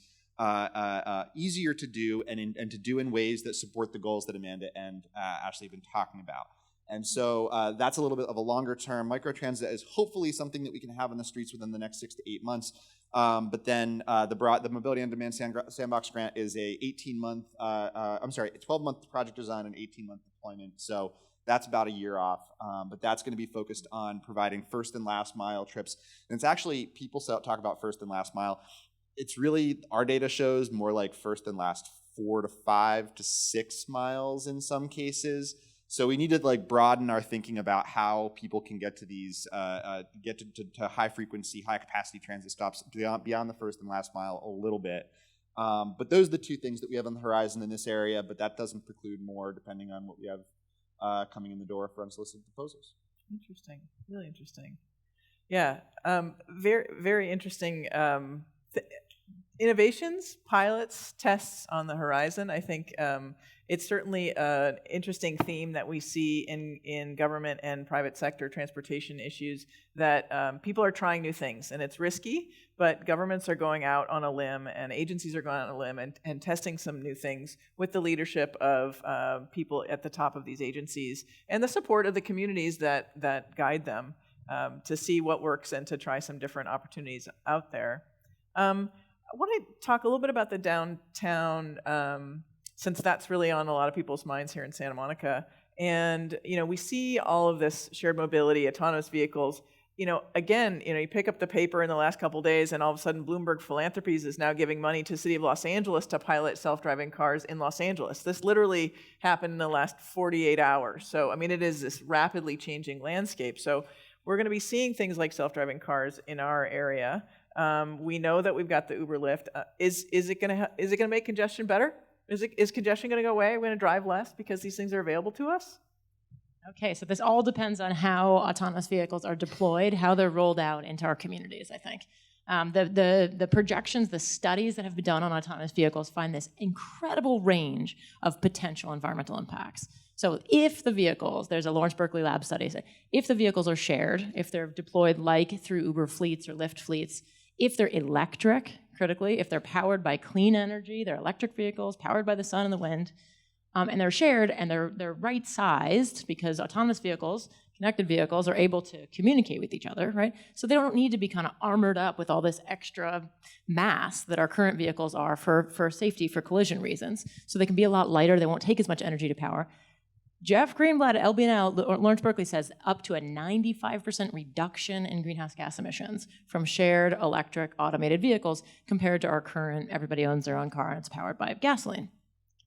easier to do and to do in ways that support the goals that Amanda and Ashley have been talking about. And so that's a little bit of a longer term. Microtransit is hopefully something that we can have on the streets within the next 6 to 8 months. But then the Mobility on Demand Sandbox Grant is a 12-month project design and 18-month deployment. So that's about a year off. But that's going to be focused on providing first and last mile trips. And it's actually, people talk about first and last mile. It's really, our data shows more like first and last 4 to 5 to 6 miles in some cases. So we need to like broaden our thinking about how people can get to these, get to high frequency, high capacity transit stops beyond the first and last mile a little bit. But those are the two things that we have on the horizon in this area, but that doesn't preclude more depending on what we have coming in the door for unsolicited proposals. Interesting, really interesting. Yeah, very, very interesting innovations, pilots, tests on the horizon. I think it's certainly an interesting theme that we see in government and private sector transportation issues, that people are trying new things, and it's risky, but governments are going out on a limb and agencies are going out on a limb and testing some new things with the leadership of people at the top of these agencies and the support of the communities that guide them to see what works and to try some different opportunities out there. I want to talk a little bit about the downtown, since that's really on a lot of people's minds here in Santa Monica. And, we see all of this shared mobility, autonomous vehicles. Again, you pick up the paper in the last couple of days and all of a sudden Bloomberg Philanthropies is now giving money to the city of Los Angeles to pilot self-driving cars in Los Angeles. This literally happened in the last 48 hours. So, it is this rapidly changing landscape. So we're going to be seeing things like self-driving cars in our area. We know that we've got the Uber Lyft. Is it going to make congestion better? Is congestion going to go away? Are we going to drive less because these things are available to us? Okay, so this all depends on how autonomous vehicles are deployed, how they're rolled out into our communities, I think. The projections, the studies that have been done on autonomous vehicles find this incredible range of potential environmental impacts. So if the vehicles, there's a Lawrence Berkeley Lab study, if the vehicles are shared, if they're deployed like through Uber fleets or Lyft fleets, if they're electric, critically, if they're powered by clean energy, they're electric vehicles powered by the sun and the wind, and they're shared and they're right-sized, because autonomous vehicles, connected vehicles, are able to communicate with each other, right? So they don't need to be kind of armored up with all this extra mass that our current vehicles are for safety, for collision reasons. So they can be a lot lighter, they won't take as much energy to power. Jeff Greenblatt at LBNL, Lawrence Berkeley, says up to a 95% reduction in greenhouse gas emissions from shared electric automated vehicles compared to our current, everybody owns their own car and it's powered by gasoline.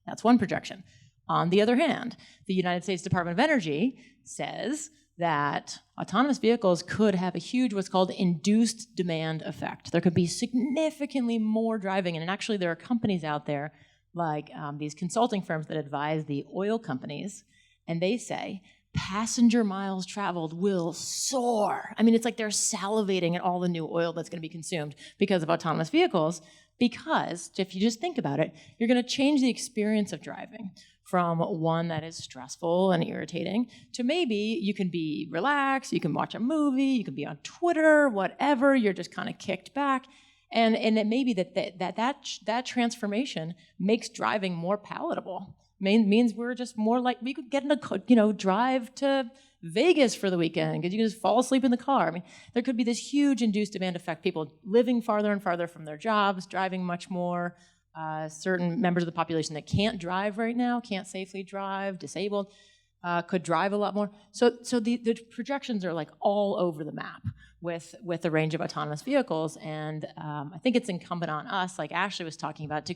That's one projection. On the other hand, the United States Department of Energy says that autonomous vehicles could have a huge, what's called induced demand effect. There could be significantly more driving, and actually there are companies out there like these consulting firms that advise the oil companies, and they say passenger miles traveled will soar. It's like they're salivating at all the new oil that's going to be consumed because of autonomous vehicles, because if you just think about it, you're going to change the experience of driving from one that is stressful and irritating to maybe you can be relaxed, you can watch a movie, you can be on Twitter, whatever, you're just kind of kicked back. And it may be that transformation makes driving more palatable. Means we're just more like, we could get in a, drive to Vegas for the weekend because you can just fall asleep in the car. There could be this huge induced demand effect, people living farther and farther from their jobs, driving much more. Certain members of the population that can't drive right now, can't safely drive, disabled, could drive a lot more. So the projections are like all over the map with the range of autonomous vehicles. And I think it's incumbent on us, like Ashley was talking about,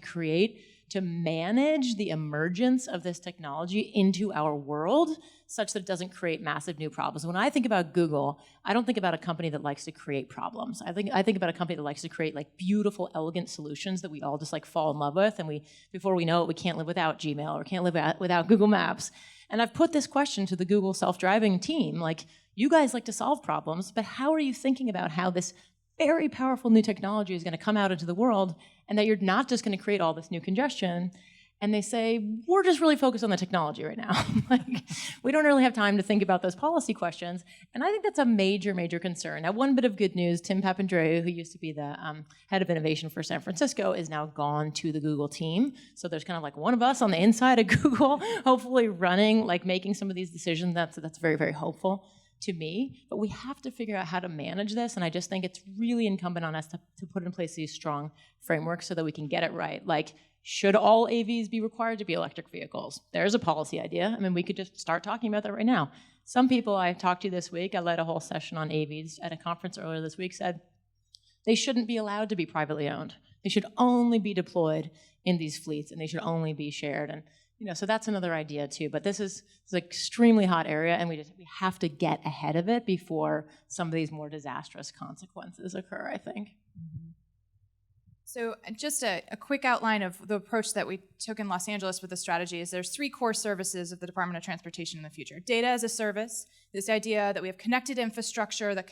to manage the emergence of this technology into our world such that it doesn't create massive new problems. When I think about Google, I don't think about a company that likes to create problems. I think about a company that likes to create like beautiful, elegant solutions that we all just like fall in love with, and before we know it, we can't live without Gmail or can't live without Google Maps. And I've put this question to the Google self-driving team, like, you guys like to solve problems, but how are you thinking about how this very powerful new technology is going to come out into the world, and that you're not just going to create all this new congestion. And they say, we're just really focused on the technology right now. Like, we don't really have time to think about those policy questions. And I think that's a major, major concern. Now, one bit of good news, Tim Papandreou, who used to be the head of innovation for San Francisco, is now gone to the Google team. So there's kind of like one of us on the inside of Google, hopefully running, like making some of these decisions. That's very, very hopeful to me. But we have to figure out how to manage this. And I just think it's really incumbent on us to put in place these strong frameworks so that we can get it right. Like, should all AVs be required to be electric vehicles? There's a policy idea. I mean, we could just start talking about that right now. Some people I talked to this week, I led a whole session on AVs at a conference earlier this week, said they shouldn't be allowed to be privately owned. They should only be deployed in these fleets, and they should only be shared. And so that's another idea too. But this is an extremely hot area, and we have to get ahead of it before some of these more disastrous consequences occur, I think. Mm-hmm. So just a quick outline of the approach that we took in Los Angeles with the strategy is there's 3 core services of the Department of Transportation in the future. Data as a service, this idea that we have connected infrastructure that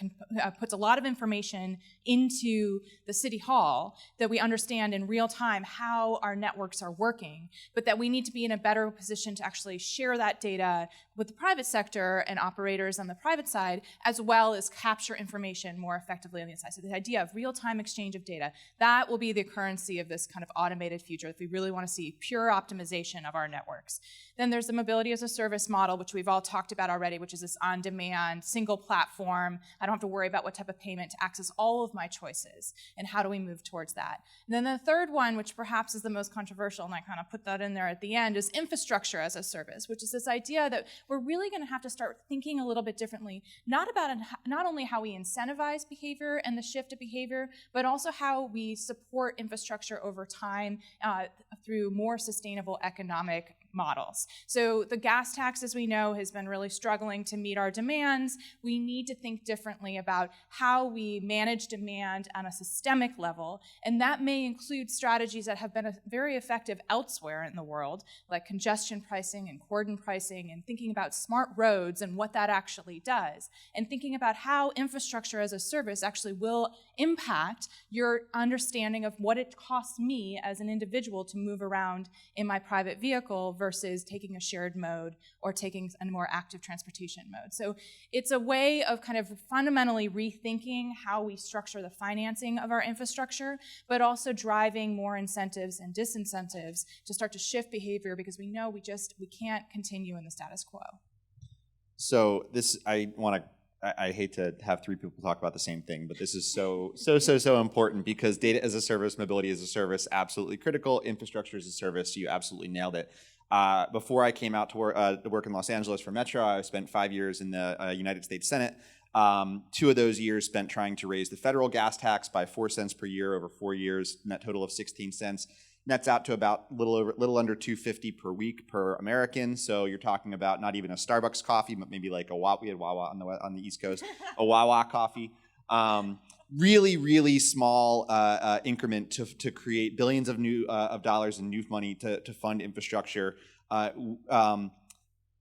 puts a lot of information into the city hall, that we understand in real time how our networks are working, but that we need to be in a better position to actually share that data with the private sector and operators on the private side, as well as capture information more effectively on the inside. So the idea of real-time exchange of data, that will be the currency of this kind of automated future if we really want to see pure optimization of our networks. Then there's the mobility as a service model, which we've all talked about already, which is this on-demand, single platform. I don't have to worry about what type of payment to access all of my choices, and how do we move towards that. And then the third one, which perhaps is the most controversial, and I kind of put that in there at the end, is infrastructure as a service, which is this idea that we're really going to have to start thinking a little bit differently, not only how we incentivize behavior and the shift of behavior, but also how we support infrastructure over time through more sustainable economic models. So the gas tax, as we know, has been really struggling to meet our demands. We need to think differently about how we manage demand on a systemic level, and that may include strategies that have been very effective elsewhere in the world, like congestion pricing and cordon pricing, and thinking about smart roads and what that actually does, and thinking about how infrastructure as a service actually will impact your understanding of what it costs me as an individual to move around in my private vehicle versus taking a shared mode or taking a more active transportation mode. So it's a way of kind of fundamentally rethinking how we structure the financing of our infrastructure, but also driving more incentives and disincentives to start to shift behavior, because we know we can't continue in the status quo. So this, I hate to have 3 people talk about the same thing, but this is so important, because data as a service, mobility as a service, absolutely critical. Infrastructure as a service, you absolutely nailed it. Before I came out to work in Los Angeles for Metro, I spent 5 years in the United States Senate. 2 of those years spent trying to raise the federal gas tax by 4 cents per year over 4 years, net total of 16 cents. Nets out to about little under $2.50 per week per American. So you're talking about not even a Starbucks coffee, but maybe like a Wawa. We had Wawa on the East Coast, a Wawa coffee. Really, really small increment to create billions of dollars in new money to fund infrastructure.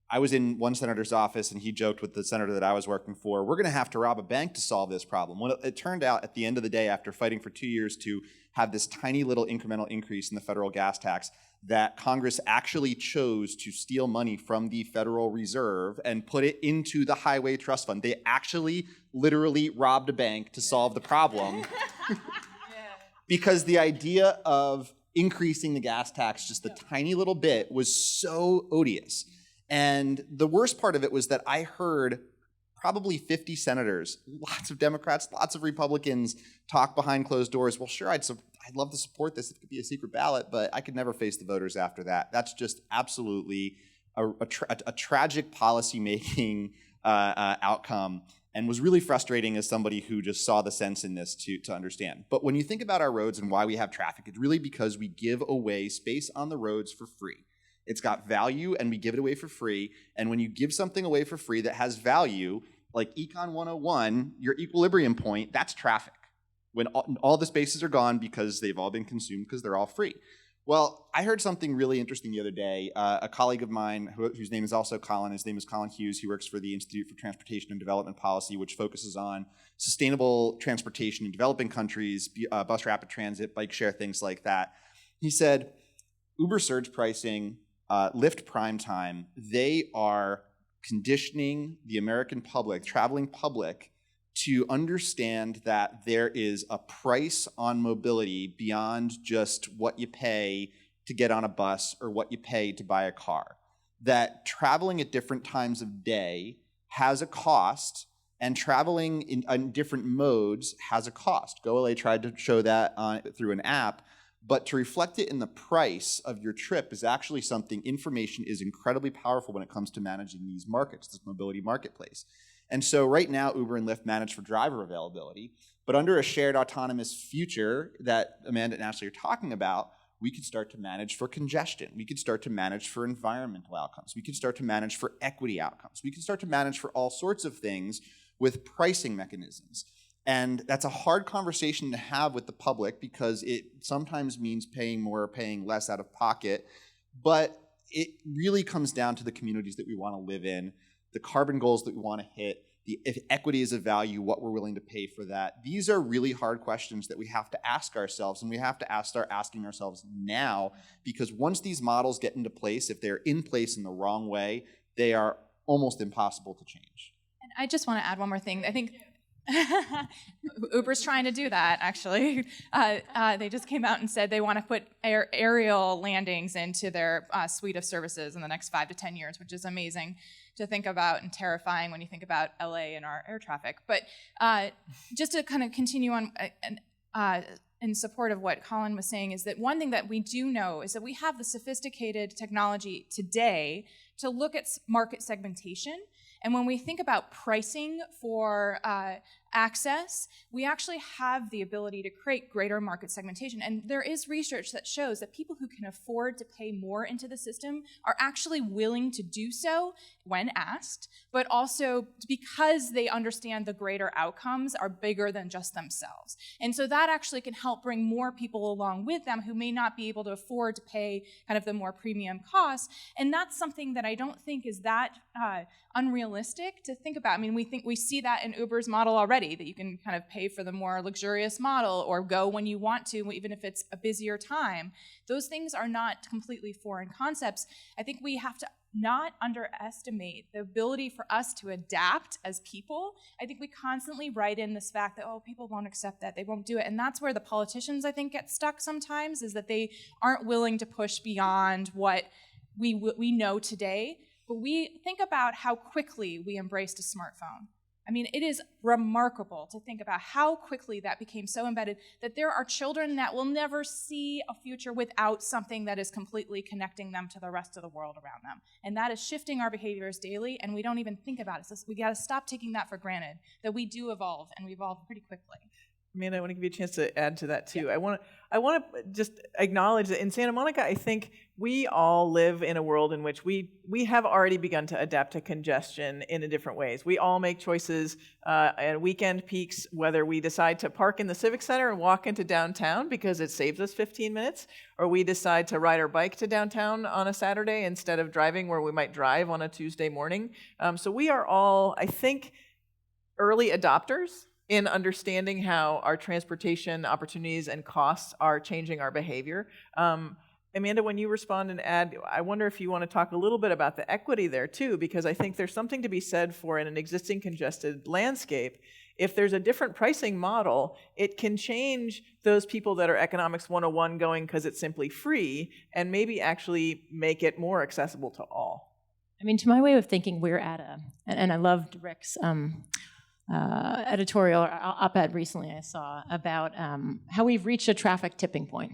I was in one senator's office, and he joked with the senator that I was working for, we're going to have to rob a bank to solve this problem. Well, it turned out at the end of the day, after fighting for 2 years to have this tiny little incremental increase in the federal gas tax, that Congress actually chose to steal money from the Federal Reserve and put it into the Highway Trust Fund. They actually literally robbed a bank to solve the problem. Because the idea of increasing the gas tax just a tiny little bit was so odious. And the worst part of it was that I heard probably 50 senators, lots of Democrats, lots of Republicans, talk behind closed doors. Well, sure, I'd love to support this. It could be a secret ballot, but I could never face the voters after that. That's just absolutely a tragic policy-making outcome, and was really frustrating as somebody who just saw the sense in this to understand. But when you think about our roads and why we have traffic, it's really because we give away space on the roads for free. It's got value, and we give it away for free. And when you give something away for free that has value, like Econ 101, your equilibrium point, that's traffic. When all the spaces are gone because they've all been consumed because they're all free. Well, I heard something really interesting the other day. A colleague of mine, whose name is also Colin, his name is Colin Hughes. He works for the Institute for Transportation and Development Policy, which focuses on sustainable transportation in developing countries, bus rapid transit, bike share, things like that. He said, Uber surge pricing, Lyft prime time, they are conditioning the American public, traveling public, to understand that there is a price on mobility beyond just what you pay to get on a bus or what you pay to buy a car. That traveling at different times of day has a cost, and traveling in different modes has a cost. GoLA tried to show that through an app, but to reflect it in the price of your trip is actually something. Information is incredibly powerful when it comes to managing these markets, this mobility marketplace. And so right now, Uber and Lyft manage for driver availability, but under a shared autonomous future that Amanda and Ashley are talking about, we could start to manage for congestion. We could start to manage for environmental outcomes. We could start to manage for equity outcomes. We could start to manage for all sorts of things with pricing mechanisms. And that's a hard conversation to have with the public because it sometimes means paying more or paying less out of pocket, but it really comes down to the communities that we want to live in, the carbon goals that we want to hit, if equity is a value, what we're willing to pay for that. These are really hard questions that we have to ask ourselves, and we have to start asking ourselves now, because once these models get into place, if they're in place in the wrong way, they are almost impossible to change. And I just want to add one more thing. I think Uber's trying to do that, actually. They just came out and said they want to put aerial landings into their suite of services in the next 5 to 10 years, which is amazing to think about and terrifying when you think about LA and our air traffic. But just to kind of continue on in support of what Colin was saying, is that one thing that we do know is that we have the sophisticated technology today to look at market segmentation. And when we think about pricing for access, we actually have the ability to create greater market segmentation. And there is research that shows that people who can afford to pay more into the system are actually willing to do so when asked, but also because they understand the greater outcomes are bigger than just themselves. And so that actually can help bring more people along with them who may not be able to afford to pay kind of the more premium costs. And that's something that I don't think is that unrealistic to think about. I mean, we see that in Uber's model already, that you can kind of pay for the more luxurious model or go when you want to, even if it's a busier time. Those things are not completely foreign concepts. I think we have to not underestimate the ability for us to adapt as people. I think we constantly write in this fact that, oh, people won't accept that, they won't do it. And that's where the politicians, I think, get stuck sometimes, is that they aren't willing to push beyond what we know today. But we think about how quickly we embraced a smartphone. I mean, it is remarkable to think about how quickly that became so embedded that there are children that will never see a future without something that is completely connecting them to the rest of the world around them. And that is shifting our behaviors daily, and we don't even think about it. So we got to stop taking that for granted, that we do evolve, and we evolve pretty quickly. Amanda, I want to give you a chance to add to that too. Yeah. I want to just acknowledge that in Santa Monica, I think we all live in a world in which we have already begun to adapt to congestion in different ways. We all make choices at weekend peaks, whether we decide to park in the Civic Center and walk into downtown because it saves us 15 minutes, or we decide to ride our bike to downtown on a Saturday instead of driving where we might drive on a Tuesday morning. So we are all, I think, early adopters in understanding how our transportation opportunities and costs are changing our behavior. Amanda, when you respond and add, I wonder if you want to talk a little bit about the equity there too, because I think there's something to be said for, in an existing congested landscape, if there's a different pricing model, it can change those people that are economics 101 going because it's simply free, and maybe actually make it more accessible to all. I mean, to my way of thinking, we're at and I loved Rick's editorial or op-ed recently I saw about how we've reached a traffic tipping point.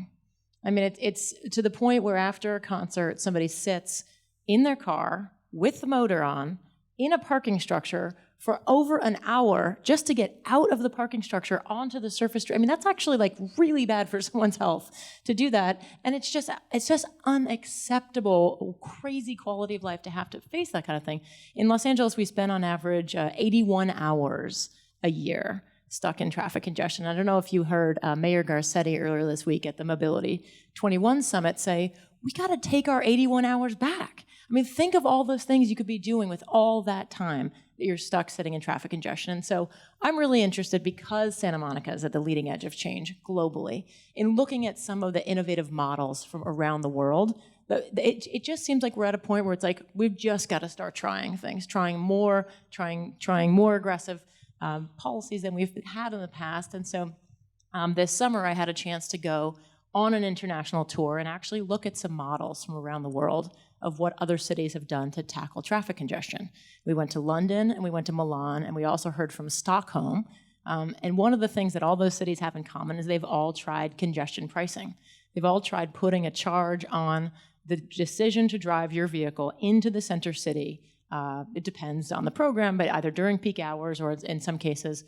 I mean, it's to the point where after a concert, somebody sits in their car with the motor on in a parking structure for over an hour just to get out of the parking structure onto the surface street. I mean, that's actually like really bad for someone's health to do that. And it's just unacceptable, crazy quality of life to have to face that kind of thing. In Los Angeles, we spend on average 81 hours a year stuck in traffic congestion. I don't know if you heard Mayor Garcetti earlier this week at the Mobility 21 Summit say, we got to take our 81 hours back. I mean, think of all those things you could be doing with all that time that you're stuck sitting in traffic congestion. And so I'm really interested, because Santa Monica is at the leading edge of change globally, in looking at some of the innovative models from around the world. It just seems like we're at a point where it's like, we've just got to start trying things, trying more aggressive policies than we've had in the past. And so this summer I had a chance to go on an international tour and actually look at some models from around the world of what other cities have done to tackle traffic congestion. We went to London and we went to Milan, and we also heard from Stockholm. And one of the things that all those cities have in common is they've all tried congestion pricing. They've all tried putting a charge on the decision to drive your vehicle into the center city. It depends on the program, but either during peak hours or in some cases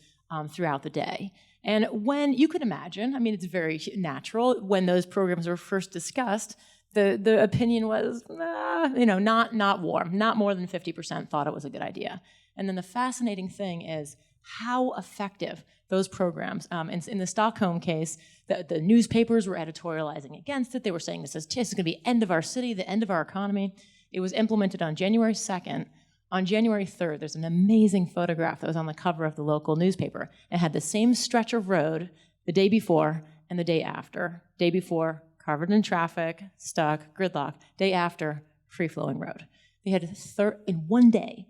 throughout the day. And when you can imagine, I mean, it's very natural, when those programs were first discussed, the opinion was, not warm. Not more than 50% thought it was a good idea. And then the fascinating thing is how effective those programs, in the Stockholm case, the newspapers were editorializing against it. They were saying this is going to be end of our city, the end of our economy. It was implemented on January 2nd. On January 3rd, there's an amazing photograph that was on the cover of the local newspaper. It had the same stretch of road the day before and the day after. Day before, covered in traffic, stuck, gridlock. Day after, free-flowing road. They had, in one day,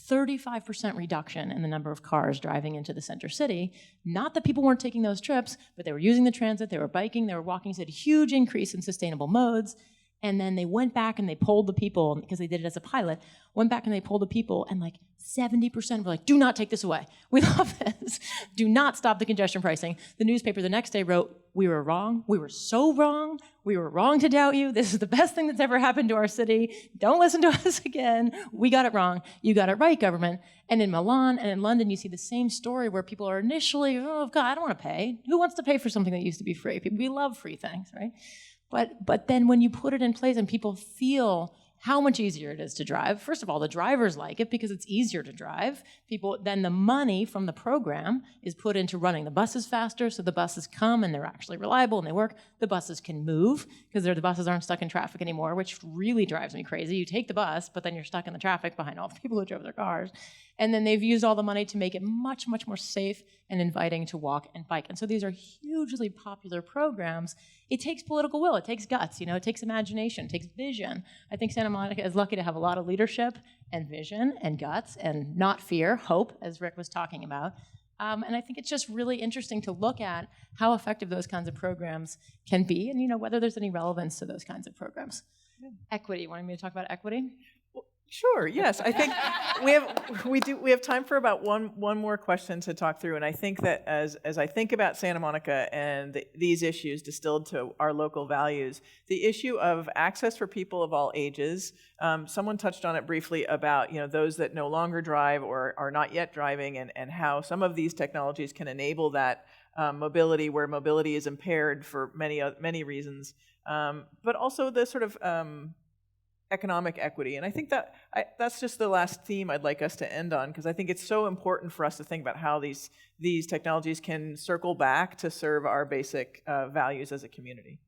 35% reduction in the number of cars driving into the center city. Not that people weren't taking those trips, but they were using the transit, they were biking, they were walking. So it had a huge increase in sustainable modes. And then they went back and they polled the people, because they did it as a pilot, went back and they polled the people, and like 70% were like, do not take this away. We love this. Do not stop the congestion pricing. The newspaper the next day wrote, we were wrong. We were so wrong. We were wrong to doubt you. This is the best thing that's ever happened to our city. Don't listen to us again. We got it wrong. You got it right, government. And in Milan and in London, you see the same story where people are initially, oh, God, I don't want to pay. Who wants to pay for something that used to be free? We love free things, right? But then when you put it in place and people feel how much easier it is to drive, first of all, the drivers like it because it's easier to drive. Then the money from the program is put into running the buses faster, so the buses come and they're actually reliable and they work. The buses can move because the buses aren't stuck in traffic anymore, which really drives me crazy. You take the bus, but then you're stuck in the traffic behind all the people who drove their cars. And then they've used all the money to make it much, much more safe and inviting to walk and bike. And so these are hugely popular programs. It takes political will, it takes guts, it takes imagination, it takes vision. I think Santa Monica is lucky to have a lot of leadership and vision and guts and not fear, hope, as Rick was talking about. And I think it's just really interesting to look at how effective those kinds of programs can be, and whether there's any relevance to those kinds of programs. Yeah. Equity, you wanted me to talk about equity? Sure. Yes, I think we have time for about one more question to talk through, and I think that as I think about Santa Monica and these issues distilled to our local values, the issue of access for people of all ages. Someone touched on it briefly about those that no longer drive or are not yet driving, and how some of these technologies can enable that mobility where mobility is impaired for many reasons, but also the sort of economic equity. And I think that's just the last theme I'd like us to end on, because I think it's so important for us to think about how these technologies can circle back to serve our basic values as a community.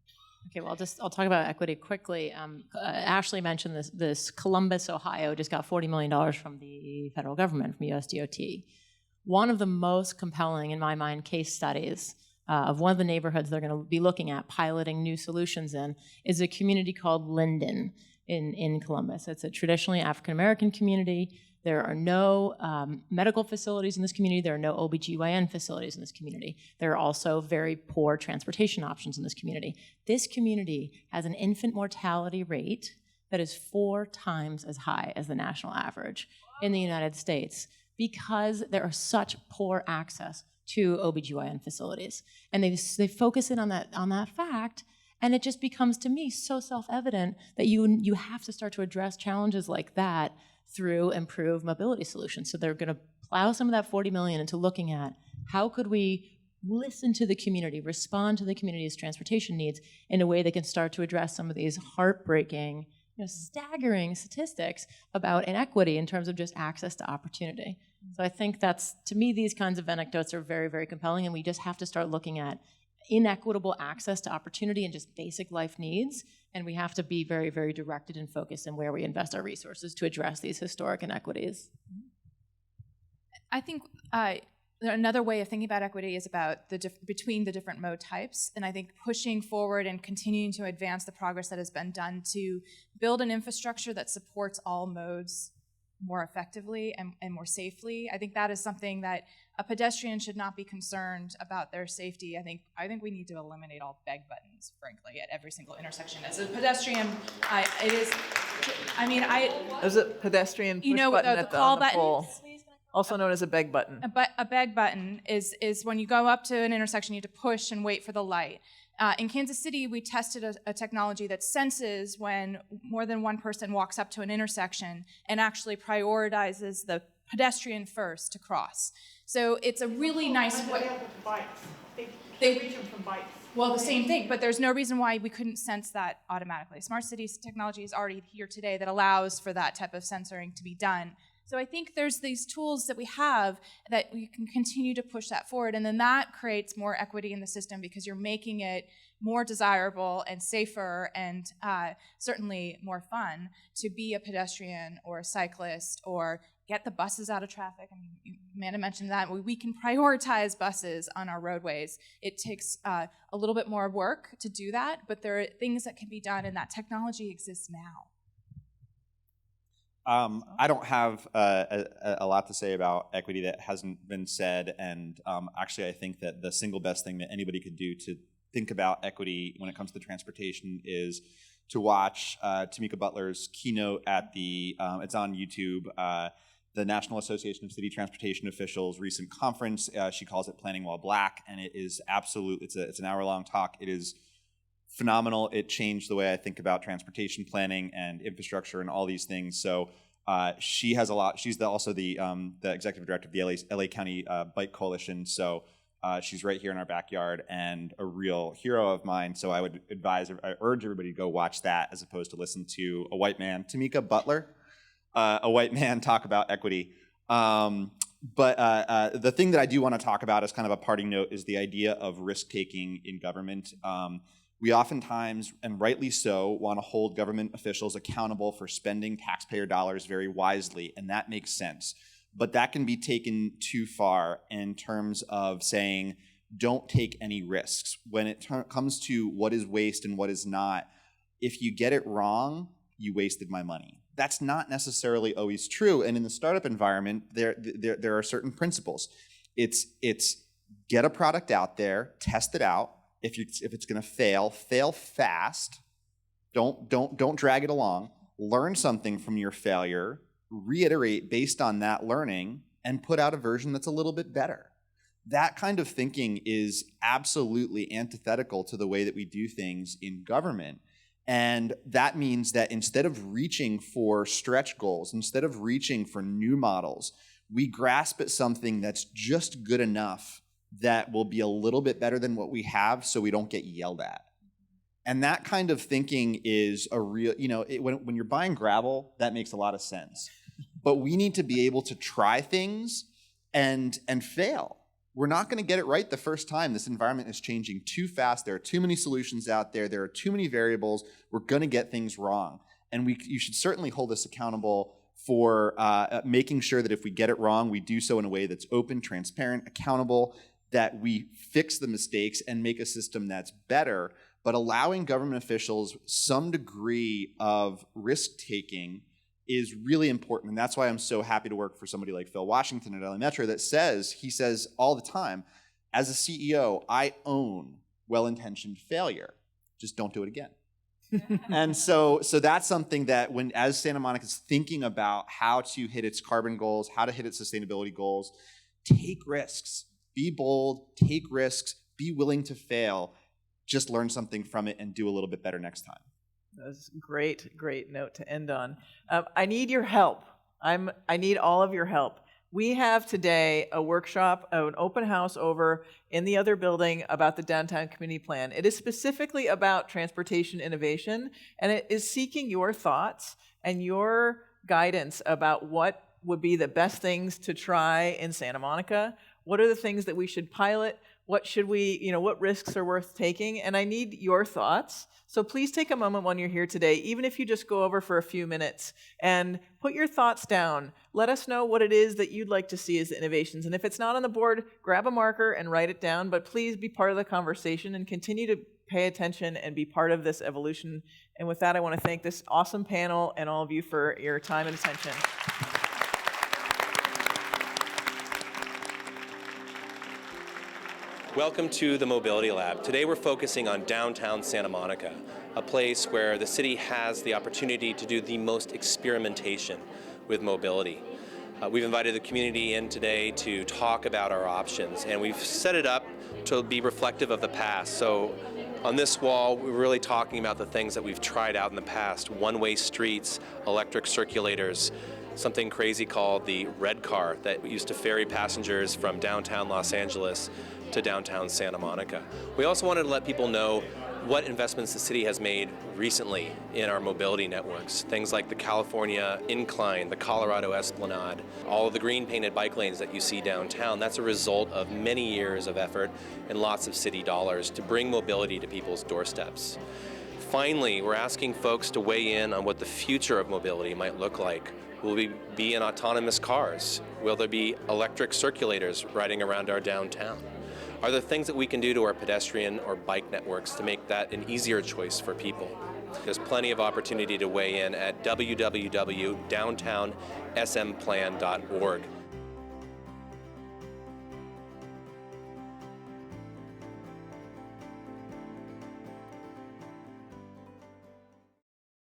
Okay, well, I'll talk about equity quickly. Ashley mentioned this Columbus, Ohio, just got $40 million from the federal government, from USDOT. One of the most compelling, in my mind, case studies of one of the neighborhoods they're going to be looking at piloting new solutions in is a community called Linden in Columbus. It's a traditionally African-American community. There are no medical facilities in this community. There are no OBGYN facilities in this community. There are also very poor transportation options in this community. This community has an infant mortality rate that is 4 times as high as the national average in the United States because there are such poor access to OBGYN facilities. And they focus in on that fact. And it just becomes, to me, so self-evident that you have to start to address challenges like that through improved mobility solutions. So they're going to plow some of that $40 million into looking at how could we listen to the community, respond to the community's transportation needs in a way that can start to address some of these heartbreaking staggering statistics about inequity in terms of just access to opportunity. So I think to me, these kinds of anecdotes are very, very compelling, and we just have to start looking at inequitable access to opportunity and just basic life needs, and we have to be very, very directed and focused in where we invest our resources to address these historic inequities. I think another way of thinking about equity is about between the different mode types, and I think pushing forward and continuing to advance the progress that has been done to build an infrastructure that supports all modes more effectively and more safely. I think that is something that a pedestrian should not be concerned about their safety. I think we need to eliminate all beg buttons, frankly, at every single intersection. As a pedestrian, There's a pedestrian push button at the call on the button. pole, also known as a beg button. A beg button is when you go up to an intersection, you have to push and wait for the light. In Kansas City, we tested a technology that senses when more than one person walks up to an intersection and actually prioritizes the pedestrian first to cross. So it's a really nice way. They reach them from bikes. Well, the same thing, but there's no reason why we couldn't sense that automatically. Smart cities technology is already here today that allows for that type of sensoring to be done. So I think there's these tools that we have that we can continue to push that forward, and then that creates more equity in the system because you're making it more desirable and safer and certainly more fun to be a pedestrian or a cyclist or get the buses out of traffic. Amanda mentioned that. We can prioritize buses on our roadways. It takes a little bit more work to do that, but there are things that can be done, and that technology exists now. I don't have a lot to say about equity that hasn't been said, and actually I think that the single best thing that anybody could do to think about equity when it comes to transportation is to watch Tamika Butler's keynote at it's on YouTube, the National Association of City Transportation Officials recent conference. She calls it Planning While Black, and it is it's an hour-long talk. It is phenomenal. It changed the way I think about transportation planning and infrastructure and all these things. So she has a lot. She's also the executive director of the LA County Bike Coalition. So she's right here in our backyard and a real hero of mine. So I urge everybody to go watch that as opposed to listen to a white man, Tamika Butler, a white man talk about equity. But the thing that I do want to talk about as kind of a parting note is the idea of risk-taking in government. We oftentimes, and rightly so, want to hold government officials accountable for spending taxpayer dollars very wisely, and that makes sense. But that can be taken too far in terms of saying, don't take any risks. When it comes to what is waste and what is not, if you get it wrong, you wasted my money. That's not necessarily always true, and in the startup environment, there are certain principles. It's get a product out there, test it out. If it's going to fail fast. Don't drag it along. Learn something from your failure, reiterate based on that learning, and put out a version that's a little bit better. That kind of thinking is absolutely antithetical to the way that we do things in government. And that means that instead of reaching for stretch goals, instead of reaching for new models, we grasp at something that's just good enough that will be a little bit better than what we have so we don't get yelled at. And that kind of thinking is a real, when you're buying gravel, that makes a lot of sense. But we need to be able to try things and fail. We're not going to get it right the first time. This environment is changing too fast. There are too many solutions out there. There are too many variables. We're going to get things wrong. And you should certainly hold us accountable for making sure that if we get it wrong, we do so in a way that's open, transparent, accountable, that we fix the mistakes and make a system that's better, but allowing government officials some degree of risk-taking is really important. And that's why I'm so happy to work for somebody like Phil Washington at LA Metro he says all the time, as a CEO, I own well-intentioned failure. Just don't do it again. And so that's something that as Santa Monica is thinking about how to hit its carbon goals, how to hit its sustainability goals, take risks. Be bold, take risks, be willing to fail, just learn something from it and do a little bit better next time. That's a great note to end on. I need your help. I need all of your help. We have today a workshop, an open house over in the other building about the downtown community plan. It is specifically about transportation innovation, and it is seeking your thoughts and your guidance about what would be the best things to try in Santa Monica. What are the things that we should pilot? What should we, what risks are worth taking? And I need your thoughts. So please take a moment when you're here today, even if you just go over for a few minutes, and put your thoughts down. Let us know what it is that you'd like to see as the innovations. And if it's not on the board, grab a marker and write it down, but please be part of the conversation and continue to pay attention and be part of this evolution. And with that, I want to thank this awesome panel and all of you for your time and attention. Welcome to the Mobility Lab. Today we're focusing on downtown Santa Monica, a place where the city has the opportunity to do the most experimentation with mobility. We've invited the community in today to talk about our options, and we've set it up to be reflective of the past. So on this wall, we're really talking about the things that we've tried out in the past: one-way streets, electric circulators, something crazy called the red car that used to ferry passengers from downtown Los Angeles to downtown Santa Monica. We also wanted to let people know what investments the city has made recently in our mobility networks. Things like the California Incline, the Colorado Esplanade, all of the green painted bike lanes that you see downtown. That's a result of many years of effort and lots of city dollars to bring mobility to people's doorsteps. Finally, we're asking folks to weigh in on what the future of mobility might look like. Will we be in autonomous cars? Will there be electric circulators riding around our downtown? Are there things that we can do to our pedestrian or bike networks to make that an easier choice for people? There's plenty of opportunity to weigh in at www.downtownsmplan.org.